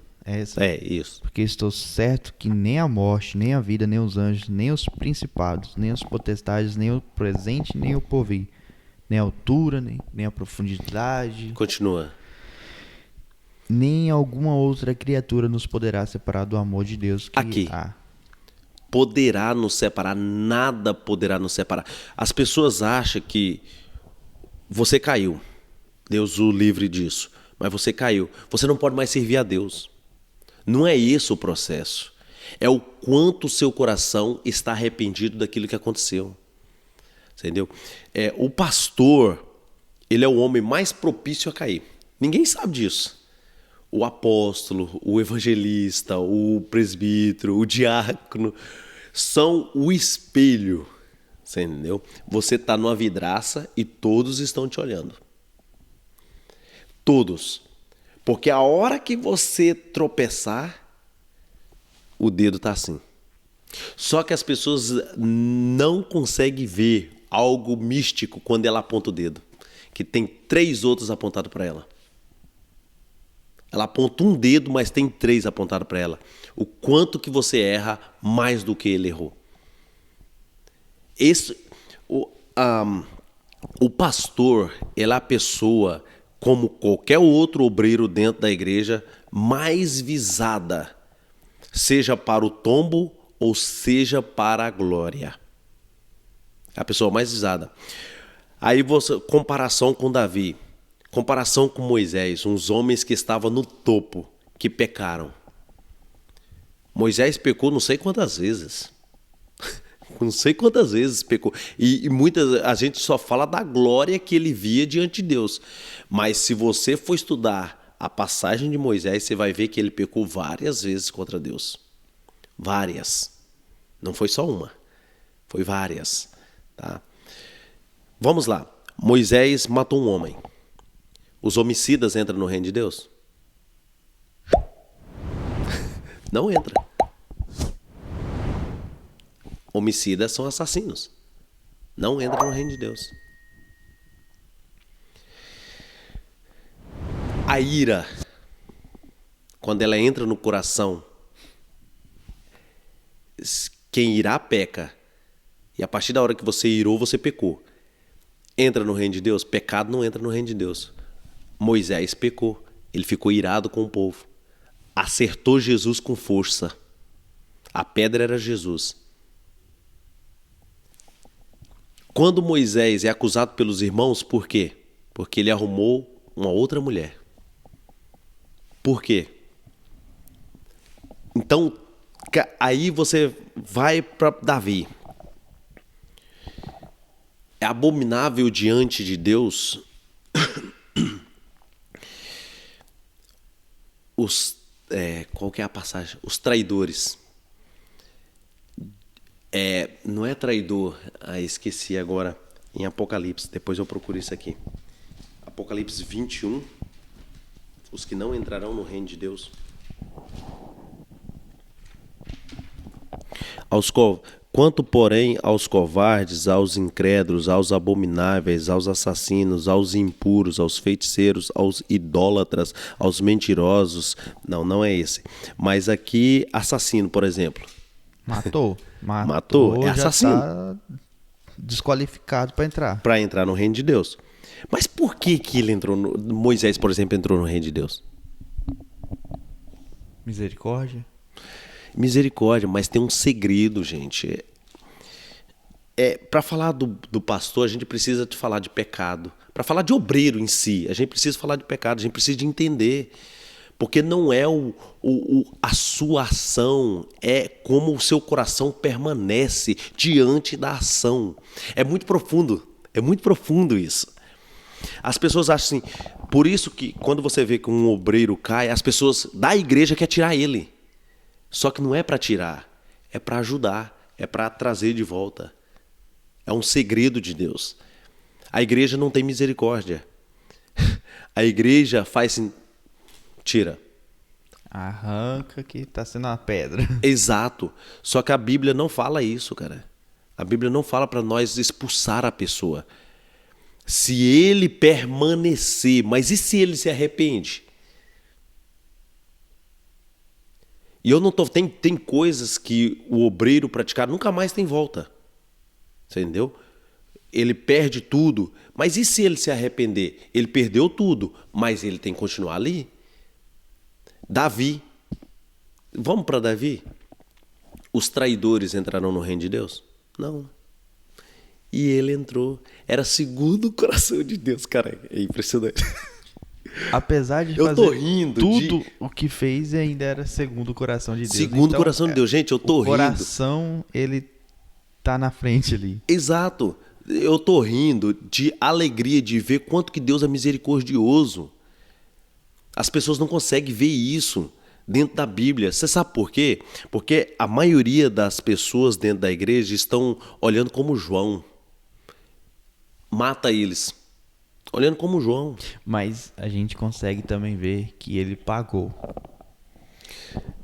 Isso. Porque estou certo que nem a morte, nem a vida, nem os anjos, nem os principados, nem os potestades, nem o presente, nem o porvir, nem a altura, nem a profundidade. Continua. Nem alguma outra criatura nos poderá separar do amor de Deus que aqui. há. Poderá nos separar, nada poderá nos separar. As pessoas acham que você caiu, Deus o livre disso, mas você caiu, você não pode mais servir a Deus. Não é esse o processo. É o quanto o seu coração está arrependido daquilo que aconteceu. Entendeu? O pastor, ele é o homem mais propício a cair. Ninguém sabe disso. O apóstolo, o evangelista, o presbítero, o diácono, são o espelho, você entendeu? Você está numa vidraça e todos estão te olhando. Todos. Porque a hora que você tropeçar, o dedo está assim. Só que as pessoas não conseguem ver algo místico quando ela aponta o dedo. Que tem 3 outros apontados para ela. Ela aponta um dedo, mas tem 3 apontados para ela. O quanto que você erra mais do que ele errou. O pastor, ele é a pessoa, como qualquer outro obreiro dentro da igreja, mais visada, seja para o tombo ou seja para a glória. É a pessoa mais visada. Aí você, comparação com Davi. Comparação com Moisés, uns homens que estavam no topo, que pecaram. Moisés pecou não sei quantas vezes. Não sei quantas vezes pecou. E a gente só fala da glória que ele via diante de Deus. Mas se você for estudar a passagem de Moisés, você vai ver que ele pecou várias vezes contra Deus. Várias. Não foi só uma. Foi várias. Tá? Vamos lá. Moisés matou um homem. Os homicidas entram no reino de Deus? Não entra. Homicidas são assassinos. Não entram no reino de Deus. A ira, quando ela entra no coração, quem irá peca. E a partir da hora que você irou, você pecou. Entra no reino de Deus? Pecado não entra no reino de Deus. Moisés pecou, ele ficou irado com o povo, acertou Jesus com força, a pedra era Jesus. Quando Moisés é acusado pelos irmãos, por quê? Porque ele arrumou uma outra mulher. Por quê? Então, aí você vai para Davi. É abominável diante de Deus qual que é a passagem? Os traidores. Não é traidor, esqueci agora, em Apocalipse, depois eu procuro isso aqui. Apocalipse 21, os que não entrarão no reino de Deus. Quanto, porém, aos covardes, aos incrédulos, aos abomináveis, aos assassinos, aos impuros, aos feiticeiros, aos idólatras, aos mentirosos. Não, não é esse. Mas aqui, assassino, por exemplo. Matou. Matou, é já assassino. tá desqualificado para entrar. Para entrar no reino de Deus. Mas por que que ele entrou Moisés, por exemplo, entrou no reino de Deus? Misericórdia. Misericórdia, mas tem um segredo, gente. Para falar do pastor, a gente precisa de falar de pecado. Para falar de obreiro em si, a gente precisa falar de pecado, a gente precisa de entender. Porque não é a sua ação, é como o seu coração permanece diante da ação. É muito profundo isso. As pessoas acham assim, por isso que quando você vê que um obreiro cai, as pessoas da igreja querem tirar ele. Só que não é para tirar, é para ajudar, é para trazer de volta. É um segredo de Deus. A igreja não tem misericórdia. A igreja faz assim, tira. Arranca que tá sendo uma pedra. Exato. Só que a Bíblia não fala isso, cara. A Bíblia não fala para nós expulsar a pessoa. Se ele permanecer, mas e se ele se arrepende? E eu não tô. Tem coisas que o obreiro praticar nunca mais tem volta. Você entendeu? Ele perde tudo. Mas e se ele se arrepender? Ele perdeu tudo, mas ele tem que continuar ali. Davi. Vamos para Davi? Os traidores entrarão no reino de Deus? Não. E ele entrou. Era segundo o coração de Deus, cara. É impressionante. Apesar de Eu tô fazer rindo tudo o que fez, ainda era segundo o coração de Deus. Segundo o Então, coração de Deus. Gente, eu tô o rindo. coração, ele tá na frente ali. Exato. Eu tô rindo de alegria de ver quanto que Deus é misericordioso. As pessoas não conseguem ver isso dentro da Bíblia. Você sabe por quê? Porque a maioria das pessoas dentro da igreja estão olhando como João. Mata eles. Olhando como João. Mas a gente consegue também ver que ele pagou.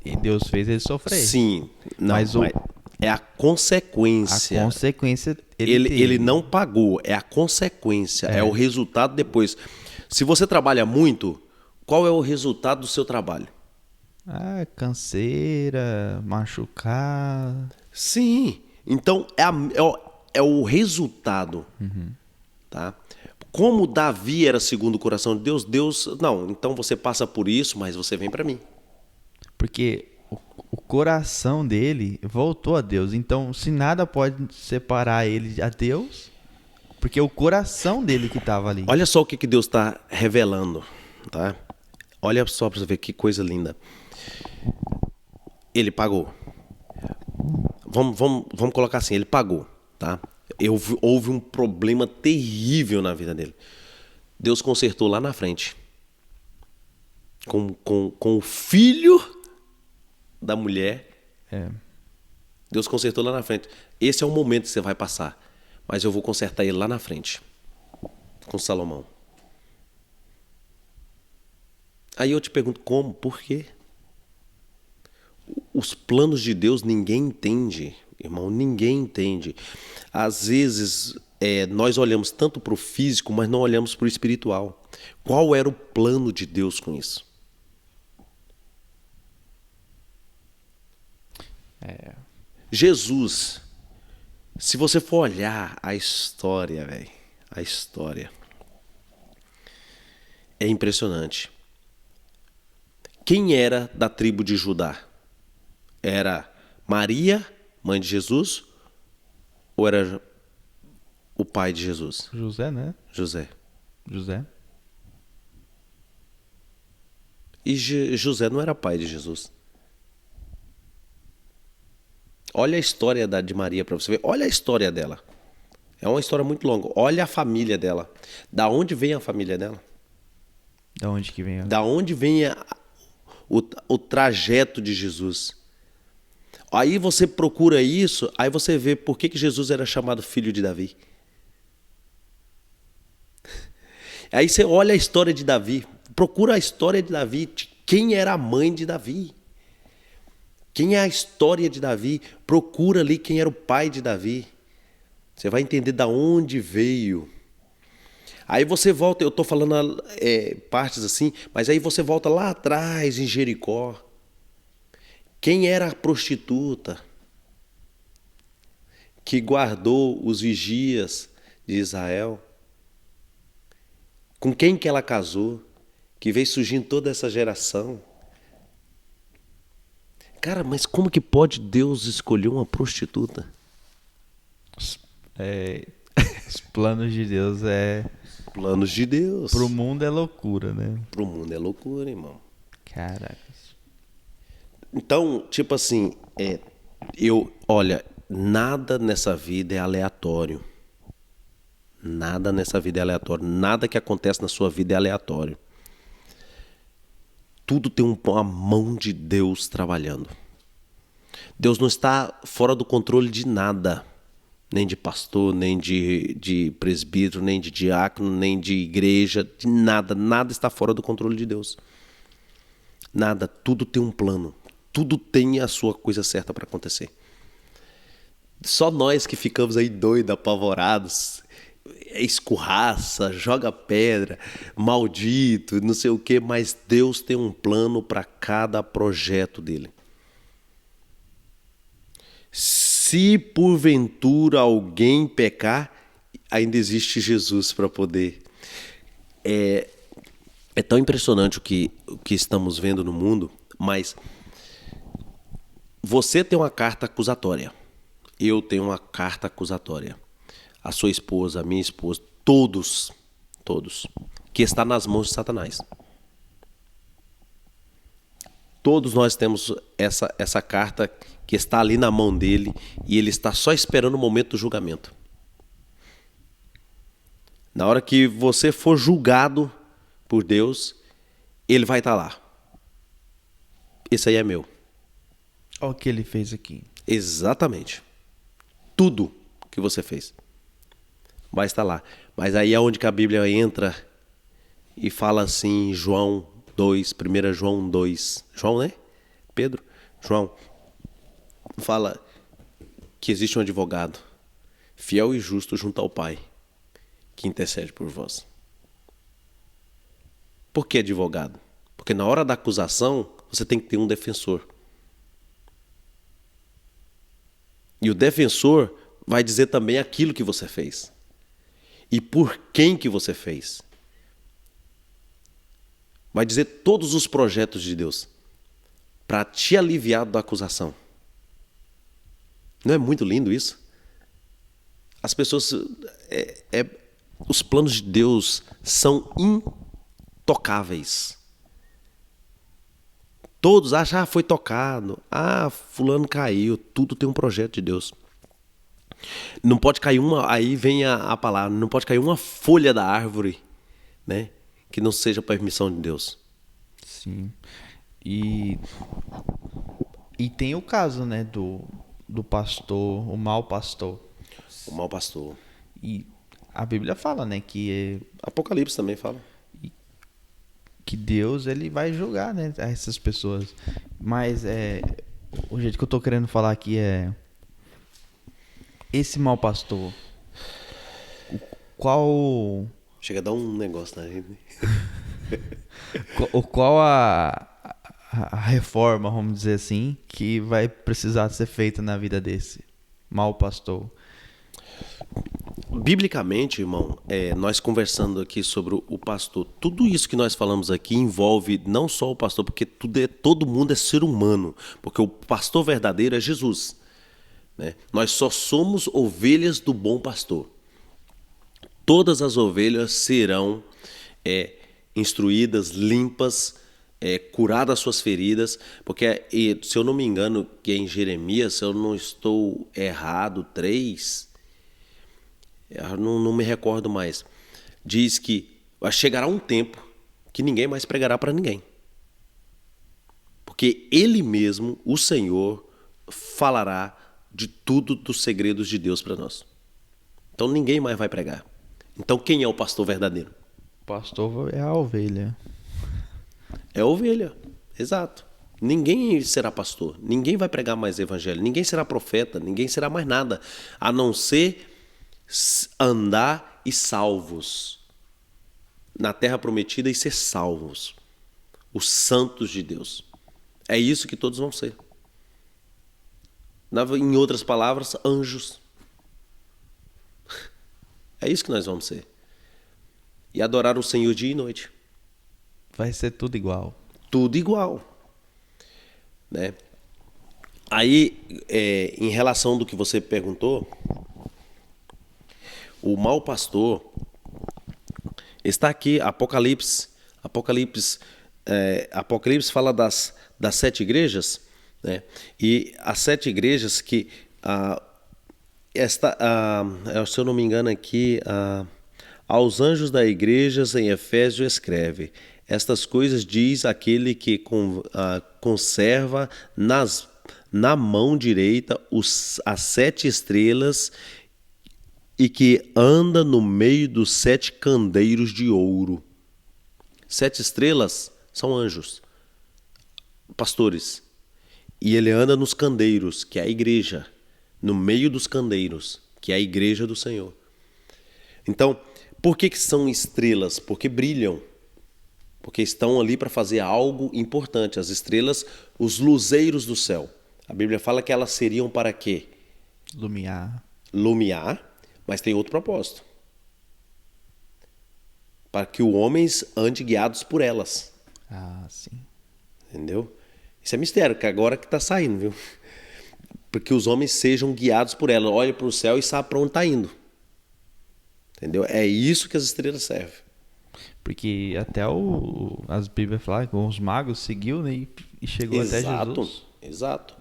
E Deus fez ele sofrer. Sim. Não, Mas é a consequência. a consequência Ele não pagou. É a consequência. É o resultado depois. Se você trabalha muito, qual é o resultado do seu trabalho? Canseira, machucar. Sim. Então, é o resultado. Tá? Como Davi era segundo o coração de Deus, não, então você passa por isso, mas você vem para mim. Porque o coração dele voltou a Deus. Então, se nada pode separar ele a Deus, porque o coração dele que estava ali. Olha só o que Deus está revelando, tá? Olha só para você ver que coisa linda. Ele pagou. Vamos colocar assim, ele pagou, tá? Houve um problema terrível na vida dele. Deus consertou lá na frente. Com o filho da mulher. Deus consertou lá na frente. Esse é o momento que você vai passar. Mas eu vou consertar ele lá na frente. Com Salomão. Aí eu te pergunto como? Por quê? Os planos de Deus ninguém entende, irmão. Ninguém entende. Às vezes nós olhamos tanto para o físico, mas não olhamos para o espiritual. Qual era o plano de Deus com isso? Jesus, se você for olhar a história, velho, a história é impressionante. Quem era da tribo de Judá? Era Maria, mãe de Jesus, ou era o pai de Jesus? José, né? José. E José não era pai de Jesus. Olha a história de Maria para você ver. Olha a história dela. É uma história muito longa. Olha a família dela. Da onde vem a família dela? Da onde que vem? Da onde vem o trajeto de Jesus? Aí você procura isso, aí você vê por que Jesus era chamado filho de Davi. Aí você olha a história de Davi, procura a história de Davi, de quem era a mãe de Davi. Quem é a história de Davi? Procura ali quem era o pai de Davi. Você vai entender da onde veio. Aí você volta, eu estou falando partes assim, mas aí você volta lá atrás em Jericó. Quem era a prostituta que guardou os vigias de Israel? Com quem que ela casou? Que veio surgindo toda essa geração. Cara, mas como que pode Deus escolher uma prostituta? Os planos de Deus Planos de Deus. pro mundo é loucura, né? Pro mundo é loucura, irmão. Caracas. Então, tipo assim, olha, nada nessa vida é aleatório. Nada nessa vida é aleatório. Nada que acontece na sua vida é aleatório. Tudo tem uma mão de Deus trabalhando. Deus não está fora do controle de nada. Nem de pastor, nem de presbítero, nem de diácono, nem de igreja, de nada. Nada está fora do controle de Deus. Nada. Tudo tem um plano. Tudo tem a sua coisa certa para acontecer. Só nós que ficamos aí doidos, apavorados, escorraça, joga pedra, maldito, não sei o quê, mas Deus tem um plano para cada projeto dele. Se porventura alguém pecar, ainda existe Jesus para poder. É tão impressionante o que estamos vendo no mundo, mas você tem uma carta acusatória. Eu tenho uma carta acusatória. A sua esposa, a minha esposa, todos, que está nas mãos de Satanás. Todos nós temos essa carta que está ali na mão dele e ele está só esperando o momento do julgamento. Na hora que você for julgado por Deus, ele vai estar lá. Esse aí é meu. Olha o que ele fez aqui. Exatamente. Tudo que você fez vai estar lá. Mas aí é onde que a Bíblia entra e fala assim, João 2, 1 João 2. João, né? Pedro? João. Fala que existe um advogado fiel e justo junto ao Pai que intercede por vós. Por que advogado? Porque na hora da acusação você tem que ter um defensor. E o defensor vai dizer também aquilo que você fez. E por quem que você fez. Vai dizer todos os projetos de Deus para te aliviar da acusação. Não é muito lindo isso? As pessoas... os planos de Deus são intocáveis. Todos acham, foi tocado. Fulano caiu. Tudo tem um projeto de Deus. Não pode cair aí vem a palavra, não pode cair uma folha da árvore, né, que não seja permissão de Deus. Sim. E tem o caso, né, do pastor, o mau pastor. O mau pastor. E a Bíblia fala, né, que Apocalipse também fala. Que Deus, ele vai julgar, né, essas pessoas. Mas o jeito que eu tô querendo falar aqui é esse mau pastor. Qual Chega a dar um negócio na gente. qual a reforma, vamos dizer assim, que vai precisar ser feita na vida desse mau pastor? Biblicamente, irmão, nós conversando aqui sobre o pastor, tudo isso que nós falamos aqui envolve não só o pastor, porque todo mundo é ser humano, porque o pastor verdadeiro é Jesus, né? Nós só somos ovelhas do bom pastor. Todas as ovelhas serão instruídas, limpas, curadas as suas feridas, porque se eu não me engano, que é em Jeremias, se eu não estou errado, 3... Eu não me recordo mais. Diz que chegará um tempo que ninguém mais pregará para ninguém. Porque Ele mesmo, o Senhor, falará de tudo dos segredos de Deus para nós. Então ninguém mais vai pregar. Então quem é o pastor verdadeiro? O pastor é a ovelha. É a ovelha, exato. Ninguém será pastor, ninguém vai pregar mais evangelho, ninguém será profeta, ninguém será mais nada, a não ser andar e salvos na terra prometida e ser salvos, os santos de Deus. É isso que todos vão ser. Em outras palavras, anjos. É isso que nós vamos ser. E adorar o Senhor dia e noite. Vai ser tudo igual. Tudo igual. Né? Aí, em relação do que você perguntou, o mau pastor está aqui, Apocalipse. Apocalipse fala das 7 igrejas, né? E as 7 igrejas que se eu não me engano aqui, aos anjos da igreja em Efésio escreve: estas coisas diz aquele que conserva na mão direita as 7 estrelas e que anda no meio dos 7 candeiros de ouro. 7 estrelas são anjos, pastores. E ele anda nos candeiros, que é a igreja. No meio dos candeiros, que é a igreja do Senhor. Então, por que são estrelas? Porque brilham. Porque estão ali para fazer algo importante. As estrelas, os luzeiros do céu. A Bíblia fala que elas seriam para quê? Lumiar, mas tem outro propósito. Para que os homens andem guiados por elas. Ah, sim. Entendeu? Isso é mistério, que agora que está saindo, viu? Porque os homens sejam guiados por ela. Olha para o céu e sabe para onde está indo. Entendeu? É isso que as estrelas servem. Porque até as Bíblias falam que os magos seguiu, né, e chegou até Jesus. Exato.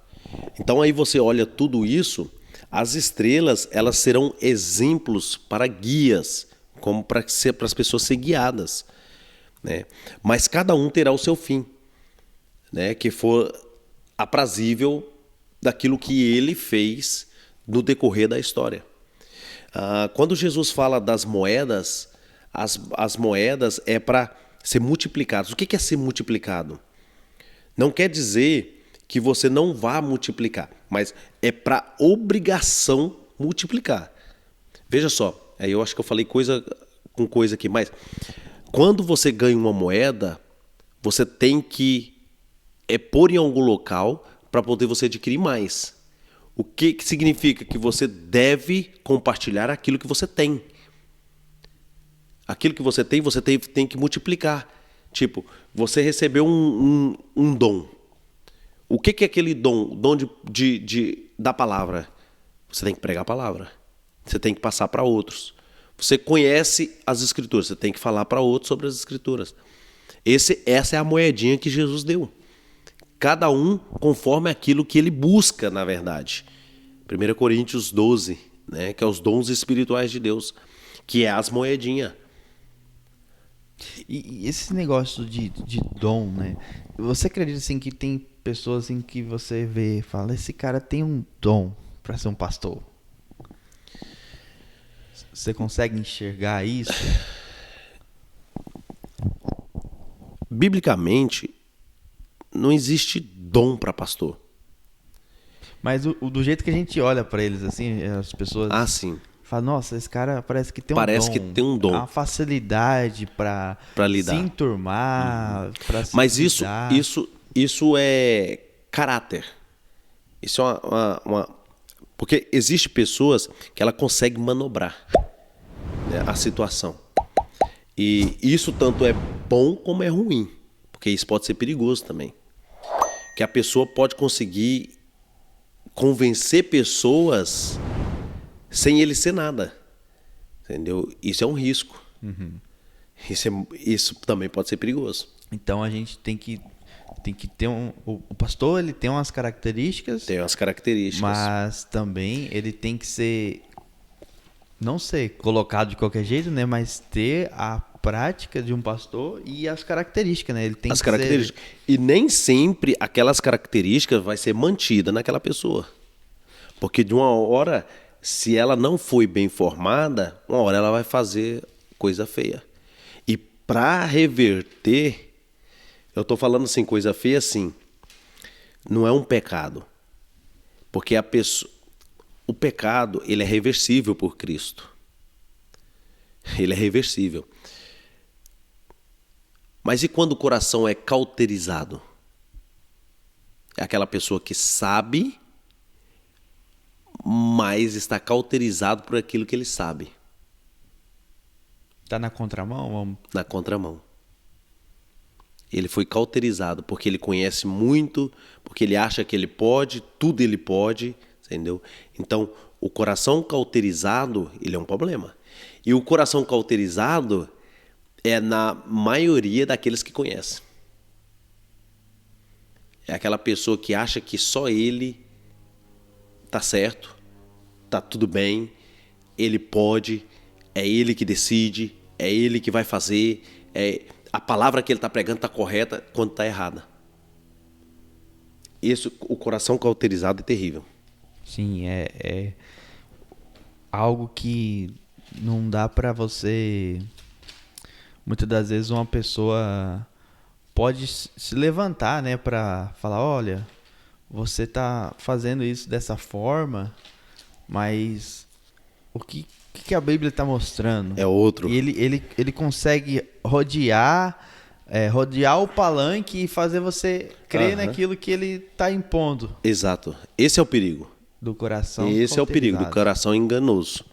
Então aí você olha tudo isso, as estrelas elas serão exemplos para guias, como para as pessoas serem guiadas. Né? Mas cada um terá o seu fim, né? Que for aprazível daquilo que ele fez no decorrer da história. Quando Jesus fala das moedas, as moedas é para ser multiplicadas. O que é ser multiplicado? Não quer dizer que você não vá multiplicar, mas é para obrigação multiplicar. Veja só, aí eu acho que eu falei coisa aqui, mas quando você ganha uma moeda, você tem que pôr em algum local para poder você adquirir mais. O que significa? Que você deve compartilhar aquilo que você tem. Aquilo que você tem que multiplicar. Tipo, você recebeu um dom. O que é aquele dom? Dom da palavra. Você tem que pregar a palavra. Você tem que passar para outros. Você conhece as Escrituras. Você tem que falar para outros sobre as Escrituras. Essa é a moedinha que Jesus deu. Cada um conforme aquilo que ele busca, na verdade. 1 Coríntios 12, né, que é os dons espirituais de Deus, que é as moedinhas. E esse negócio de dom, né? Você acredita assim que tem pessoas assim que você vê e fala, esse cara tem um dom para ser um pastor? Você consegue enxergar isso? Biblicamente, não existe dom para pastor. Mas do jeito que a gente olha para eles, assim, as pessoas sim. falam, nossa, esse cara parece que tem um dom. Parece que tem um dom. Uma facilidade para lidar. Se enturmar, para se Mas cuidar. isso é caráter. Isso é porque existe pessoas que ela consegue manobrar, né, a situação. E isso tanto é bom como é ruim. Porque isso pode ser perigoso também. Que a pessoa pode conseguir convencer pessoas sem ele ser nada. Entendeu? Isso é um risco. Uhum. Isso também pode ser perigoso. Então a gente tem que ter o pastor, ele tem umas características. Tem umas características. Mas também ele tem que ser, não ser colocado de qualquer jeito, né? Mas ter a prática de um pastor e as características, né? Ele tem as características. E nem sempre aquelas características vai ser mantida naquela pessoa. Porque de uma hora, se ela não foi bem formada, uma hora ela vai fazer coisa feia. E para reverter, eu estou falando assim, coisa feia assim, Não é um pecado. Porque o pecado, ele é reversível por Cristo. Ele é reversível. Mas e quando o coração é cauterizado? É aquela pessoa que sabe, mas está cauterizado por aquilo que ele sabe. Tá na contramão? Na contramão. Ele foi cauterizado porque ele conhece muito, porque ele acha que ele pode, tudo ele pode, entendeu? Então, o coração cauterizado, ele é um problema. E o coração cauterizado é na maioria daqueles que conhecem. É aquela pessoa que acha que só ele tá certo, tá tudo bem, ele pode, é ele que decide, é ele que vai fazer, a palavra que ele está pregando está correta quando está errada. O coração cauterizado é terrível. Sim, é algo que não dá pra você... Muitas das vezes uma pessoa pode se levantar, né, pra falar, olha, você tá fazendo isso dessa forma, mas o que a Bíblia está mostrando? É outro. E ele consegue rodear o palanque e fazer você crer naquilo que ele está impondo. Exato. Esse é o perigo. Do coração. Esse é o perigo, do coração enganoso.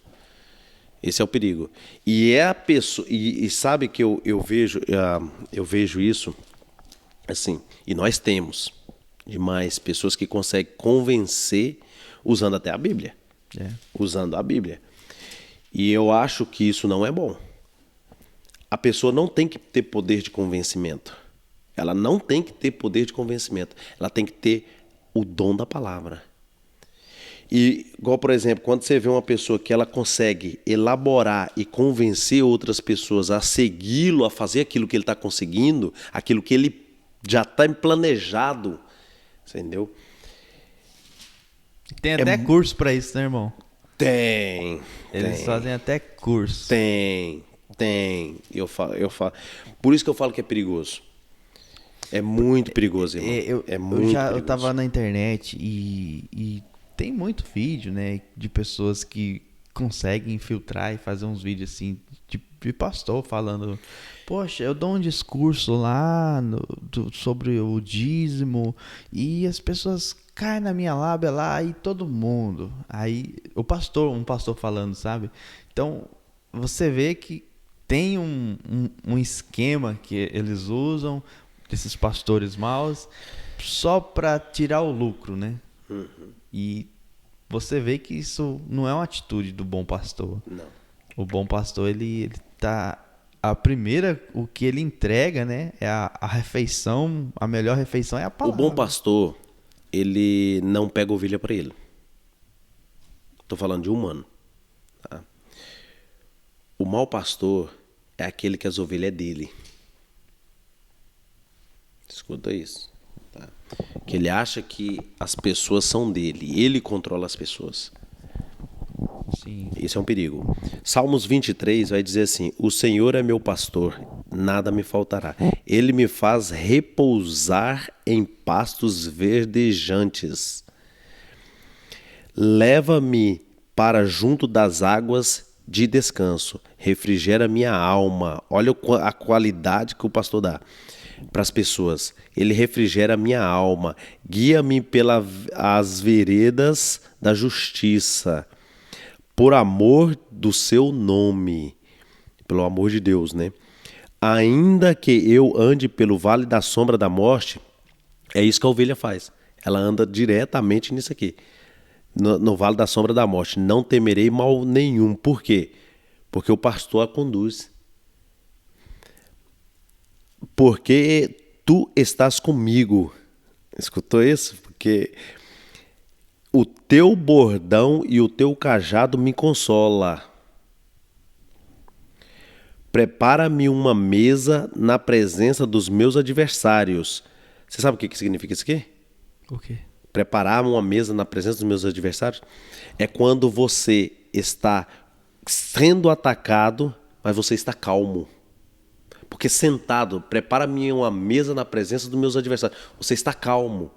Esse é o perigo. E é a pessoa. E sabe que eu vejo isso assim. E nós temos demais pessoas que conseguem convencer usando até a Bíblia. Usando a Bíblia. E eu acho que isso não é bom. A pessoa não tem que ter poder de convencimento. Ela não tem que ter poder de convencimento. Ela tem que ter o dom da palavra. E, igual, por exemplo, quando você vê uma pessoa que ela consegue elaborar e convencer outras pessoas a segui-lo, a fazer aquilo que ele está conseguindo, aquilo que ele já está planejado, entendeu? Tem até curso para isso, né, irmão? Eles fazem até curso. Tem. Eu falo. Por isso que eu falo que é perigoso. É muito perigoso, irmão. Eu tava na internet e tem muito vídeo, né, de pessoas que conseguem infiltrar e fazer uns vídeos assim, de pastor falando, poxa, eu dou um discurso lá sobre o dízimo e as pessoas caem na minha lábia lá e todo mundo. Aí um pastor falando, sabe? Então você vê que tem um esquema que eles usam, desses pastores maus, só para tirar o lucro, né? E você vê que isso não é uma atitude do bom pastor. Não. O bom pastor, ele tá... o que ele entrega, né? É a refeição, a melhor refeição é a palavra. O bom pastor, ele não pega ovelha para ele. Tô falando de humano. Tá? O mau pastor é aquele que as ovelhas é dele. Escuta isso. Tá? Que ele acha que as pessoas são dele. Ele controla as pessoas. Sim. Isso é um perigo. Salmos 23 vai dizer assim: o Senhor é meu pastor, nada me faltará. Ele me faz repousar em pastos verdejantes. Leva-me para junto das águas de descanso. Refrigera minha alma. Olha a qualidade que o pastor dá para as pessoas. Ele refrigera minha alma. Guia-me pelas veredas da justiça. Por amor do seu nome. Pelo amor de Deus, né? Ainda que eu ande pelo vale da sombra da morte, é isso que a ovelha faz. Ela anda diretamente nisso aqui. No vale da sombra da morte. Não temerei mal nenhum. Por quê? Porque o pastor a conduz. Porque tu estás comigo. Escutou isso? Porque o teu bordão e o teu cajado me consola. Prepara-me uma mesa na presença dos meus adversários. Você sabe o que significa isso aqui? O quê? Preparar uma mesa na presença dos meus adversários é quando você está sendo atacado, mas você está calmo. Porque sentado, prepara-me uma mesa na presença dos meus adversários. Você está calmo.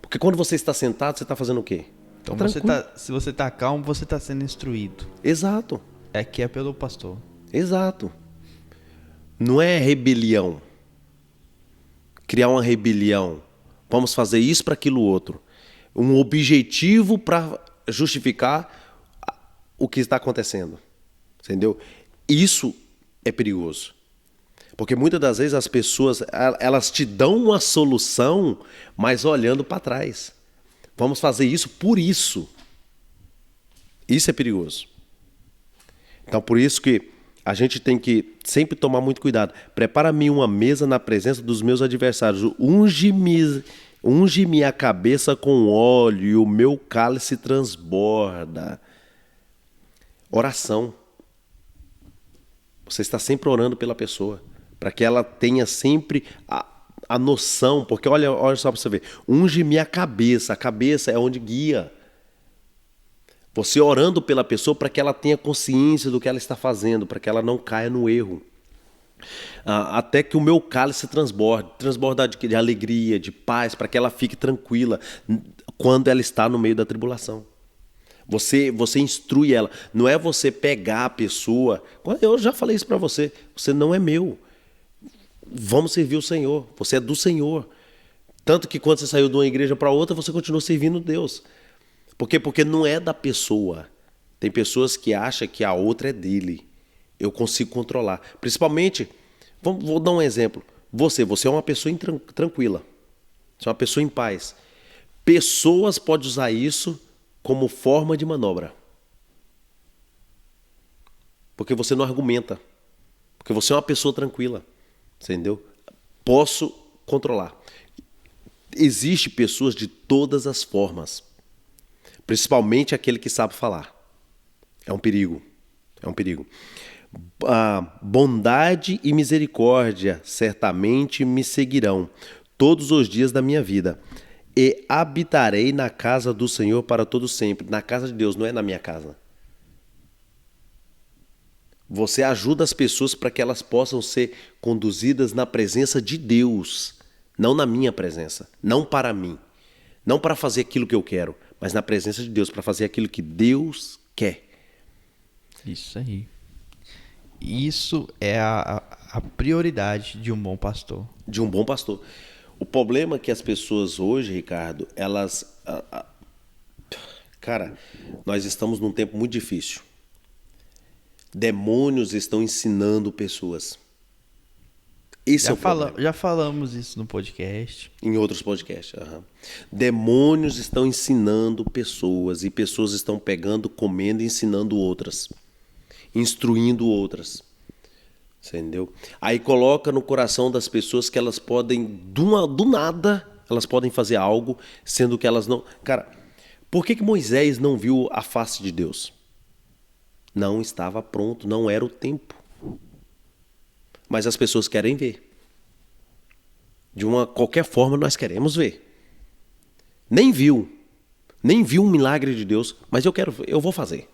Porque quando você está sentado, você está fazendo o quê? Então Tranquilo. se você tá calmo, você tá sendo instruído. Exato, Aqui é pelo pastor. exato. Não é rebelião. Criar uma rebelião. Vamos fazer isso para aquilo outro. Um objetivo para justificar o que está acontecendo. Entendeu? Isso é perigoso. Porque muitas das vezes as pessoas, elas te dão uma solução, mas olhando para trás. Vamos fazer isso por isso. Isso é perigoso. Então, por isso que a gente tem que sempre tomar muito cuidado. Prepara-me uma mesa na presença dos meus adversários. Unge-me a cabeça com óleo e o meu cálice transborda. Oração. Você está sempre orando pela pessoa, para que ela tenha sempre a noção, porque olha só para você ver, unge-me a cabeça é onde guia. Você orando pela pessoa para que ela tenha consciência do que ela está fazendo, para que ela não caia no erro. Até que o meu cálice transborda de alegria, de paz, para que ela fique tranquila quando ela está no meio da tribulação. Você instrui ela. Não é você pegar a pessoa. Eu já falei isso para você. Você não é meu. Vamos servir o Senhor. Você é do Senhor. Tanto que quando você saiu de uma igreja para outra, você continua servindo Deus. Por quê? Porque não é da pessoa. Tem pessoas que acham que a outra é dele. Eu consigo controlar. Principalmente, vou dar um exemplo. Você é uma pessoa tranquila. Você é uma pessoa em paz. Pessoas podem usar isso como forma de manobra. Porque você não argumenta. Porque você é uma pessoa tranquila. Entendeu? Posso controlar. Existem pessoas de todas as formas. Principalmente aquele que sabe falar. É um perigo. É um perigo. Bondade e misericórdia certamente me seguirão todos os dias da minha vida. E habitarei na casa do Senhor para todo sempre. Na casa de Deus, não é na minha casa. Você ajuda as pessoas para que elas possam ser conduzidas na presença de Deus. Não na minha presença. Não para mim. Não para fazer aquilo que eu quero. Mas na presença de Deus. Para fazer aquilo que Deus quer. Isso aí. Isso é a prioridade de um bom pastor. De um bom pastor. O problema é que as pessoas hoje, Ricardo, elas... Cara, nós estamos num tempo muito difícil. Demônios estão ensinando pessoas. Esse é o problema. Já falamos isso no podcast. Em outros podcasts. Demônios estão ensinando pessoas. E pessoas estão pegando, comendo e ensinando outras. Instruindo outras. Entendeu? Aí coloca no coração das pessoas que elas podem, do nada, elas podem fazer algo, sendo que elas não... Cara, por que Moisés não viu a face de Deus? Não estava pronto, não era o tempo. Mas as pessoas querem ver. De qualquer forma nós queremos ver. Nem viu um milagre de Deus, mas eu vou fazer.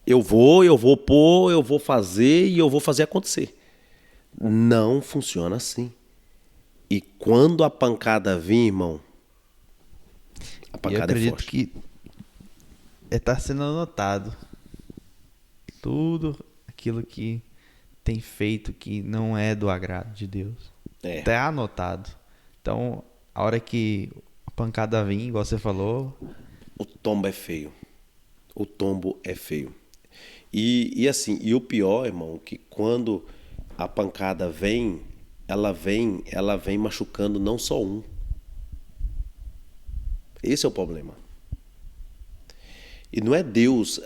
Eu vou pôr, eu vou fazer e eu vou fazer acontecer. Não funciona assim. E quando a pancada vir, irmão, a pancada é forte. Eu acredito que está sendo anotado. Tudo aquilo que tem feito que não é do agrado de Deus. Está anotado. Então, a hora que a pancada vir, igual você falou... O tombo é feio. O tombo é feio. E assim, e o pior, irmão, que quando a pancada vem, ela vem machucando não só um. Esse é o problema. E não é Deus.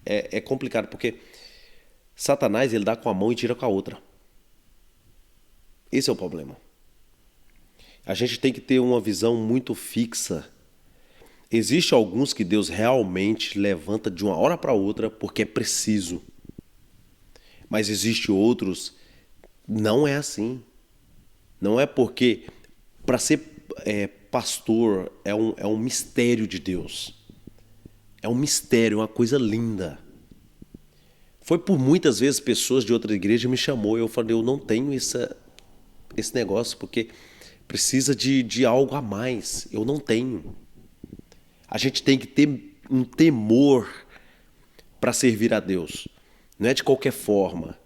É complicado, porque Satanás, ele dá com a mão e tira com a outra. Esse é o problema. A gente tem que ter uma visão muito fixa. Existem alguns que Deus realmente levanta de uma hora para outra porque é preciso. Mas existem outros, não é assim. Não é porque para ser pastor é um mistério de Deus. É um mistério, uma coisa linda. Foi por muitas vezes pessoas de outra igreja me chamou e eu falei, eu não tenho esse negócio, porque precisa de algo a mais. Eu não tenho. A gente tem que ter um temor para servir a Deus. Não é de qualquer forma.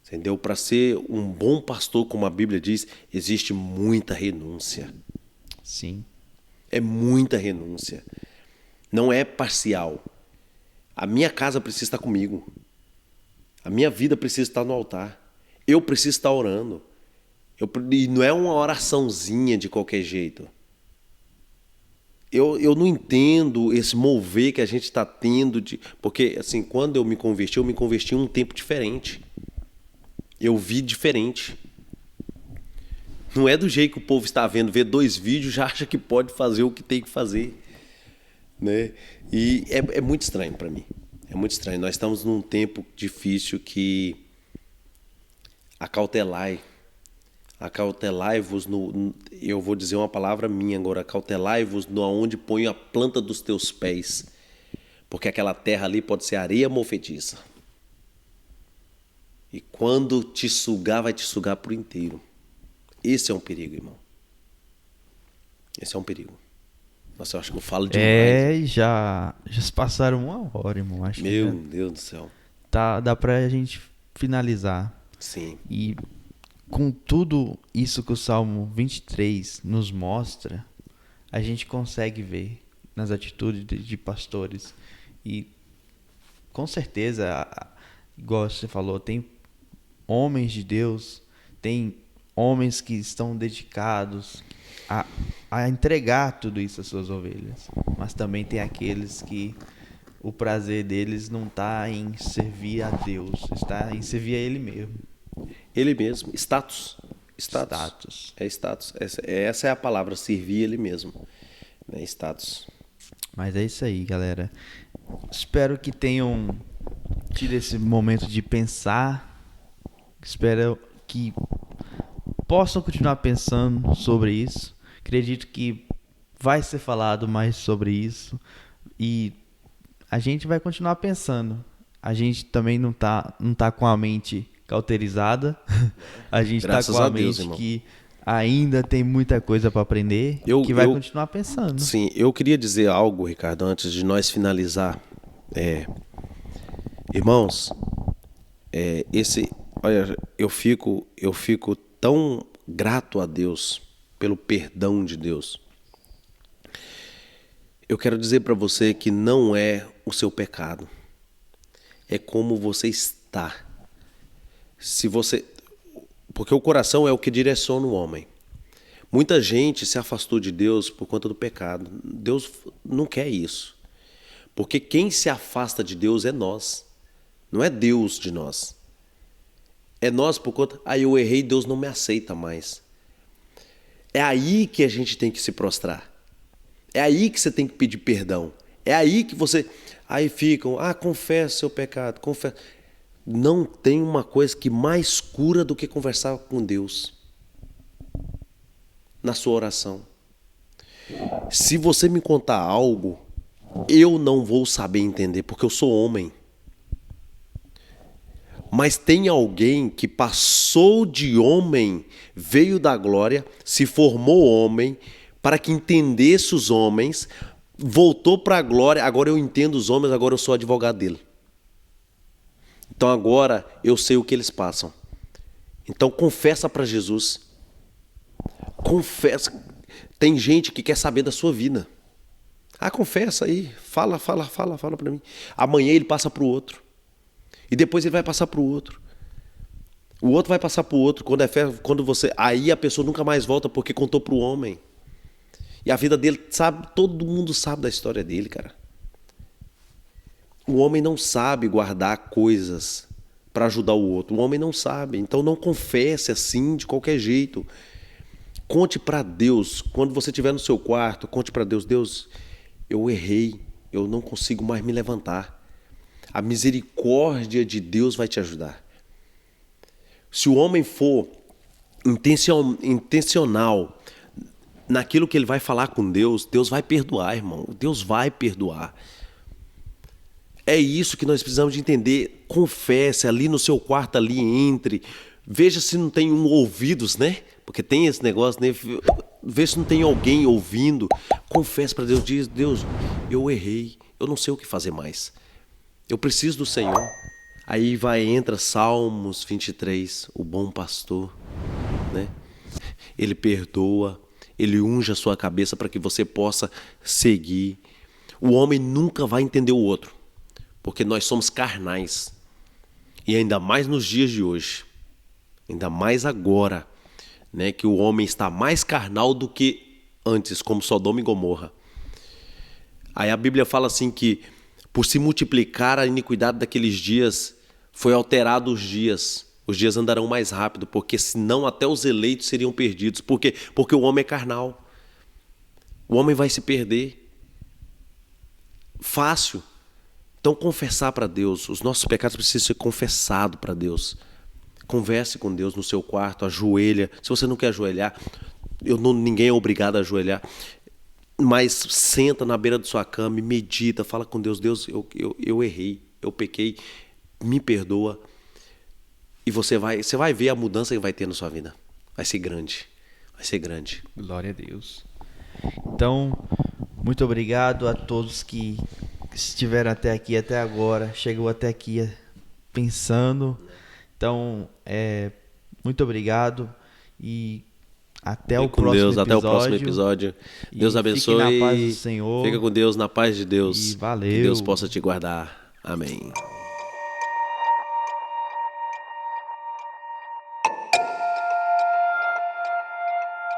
Entendeu? Para ser um bom pastor, como a Bíblia diz, existe muita renúncia. Sim. É muita renúncia. Não é parcial. A minha casa precisa estar comigo. A minha vida precisa estar no altar. Eu preciso estar orando. E não é uma oraçãozinha de qualquer jeito. Eu não entendo esse mover que a gente está tendo. Porque, assim, quando eu me converti em um tempo diferente. Eu vi diferente. Não é do jeito que o povo está vendo. Vê 2 vídeos, já acha que pode fazer o que tem que fazer. Né? E é muito estranho para mim. É muito estranho. Nós estamos num tempo difícil que acautelai-vos no... Eu vou dizer uma palavra minha agora. Acautelai-vos no onde põe a planta dos teus pés. Porque aquela terra ali pode ser areia movediça. E quando te sugar, vai te sugar por inteiro. Esse é um perigo, irmão. Esse é um perigo. Nossa, eu acho que eu falo demais. Já se passaram 1 hora, irmão. Acho Meu que Deus do céu. dá pra gente finalizar. Sim. E com tudo isso que o Salmo 23 nos mostra, a gente consegue ver nas atitudes de pastores. E com certeza, igual você falou, tem homens de Deus, tem homens que estão dedicados a entregar tudo isso às suas ovelhas. Mas também tem aqueles que o prazer deles não está em servir a Deus, está em servir a Ele mesmo. Ele mesmo. Status. É status. Essa é a palavra, servir Ele mesmo. É status. Mas é isso aí, galera. Espero que tenham tido esse momento de pensar. Espero que possam continuar pensando sobre isso. Acredito que vai ser falado mais sobre isso. E a gente vai continuar pensando. A gente também não tá com a mente cauterizada. A gente está com a mente que ainda tem muita coisa para aprender. Que vai continuar pensando. Sim, eu queria dizer algo, Ricardo, antes de nós finalizar. Irmãos, olha, eu fico tão grato a Deus pelo perdão de Deus. Eu quero dizer para você que não é o seu pecado, é como você está. Porque o coração é o que direciona o homem. Muita gente se afastou de Deus por conta do pecado. Deus não quer isso. Porque quem se afasta de Deus é nós. Não é Deus de nós. É nós por conta... eu errei, Deus não me aceita mais. É aí que a gente tem que se prostrar. É aí que você tem que pedir perdão. É aí que você... Aí ficam, confessa seu pecado, confessa. Não tem uma coisa que mais cura do que conversar com Deus. Na sua oração. Se você me contar algo, eu não vou saber entender, porque eu sou homem. Mas tem alguém que passou de homem, veio da glória, se formou homem, para que entendesse os homens, voltou para a glória, agora eu entendo os homens, agora eu sou advogado dele. Então agora eu sei o que eles passam. Então confessa para Jesus. Confessa. Tem gente que quer saber da sua vida. Confessa aí, fala para mim. Amanhã ele passa para o outro. E depois ele vai passar para o outro. O outro vai passar para o outro. Quando você... Aí a pessoa nunca mais volta porque contou para o homem. E a vida dele, todo mundo sabe da história dele, cara. O homem não sabe guardar coisas para ajudar o outro. O homem não sabe. Então não confesse assim, de qualquer jeito. Conte para Deus. Quando você estiver no seu quarto, conte para Deus. Deus, eu errei. Eu não consigo mais me levantar. A misericórdia de Deus vai te ajudar. Se o homem for intencional naquilo que ele vai falar com Deus, Deus vai perdoar, irmão. Deus vai perdoar. É isso que nós precisamos de entender. Confesse ali no seu quarto, ali entre. Veja se não tem ouvidos, né? Porque tem esse negócio, né? vê se não tem alguém ouvindo. Confessa para Deus, diz: Deus, eu errei, eu não sei o que fazer mais. Eu preciso do Senhor. Aí entra Salmos 23, o bom pastor, né? Ele perdoa, ele unge a sua cabeça para que você possa seguir. O homem nunca vai entender o outro, porque nós somos carnais. E ainda mais nos dias de hoje, ainda mais agora, né, que o homem está mais carnal do que antes, como Sodoma e Gomorra. Aí a Bíblia fala assim que, por se multiplicar a iniquidade daqueles dias, foi alterado os dias andarão mais rápido, porque senão até os eleitos seriam perdidos. Por quê? Porque o homem é carnal. O homem vai se perder fácil. Então, confessar para Deus. Os nossos pecados precisam ser confessados para Deus. Converse com Deus no seu quarto, ajoelha. Se você não quer ajoelhar, ninguém é obrigado a ajoelhar. Mas senta na beira da sua cama e medita, fala com Deus. Deus, eu errei, eu pequei, me perdoa. E você vai ver a mudança que vai ter na sua vida. Vai ser grande. Vai ser grande. Glória a Deus. Então, muito obrigado a todos que estiveram até aqui, até agora. Chegou até aqui pensando. Então, muito obrigado. E até o próximo Deus, episódio. até o próximo episódio. Deus abençoe. Fique na paz do Senhor. Fica com Deus, na paz de Deus. E valeu. Que Deus possa te guardar. Amém.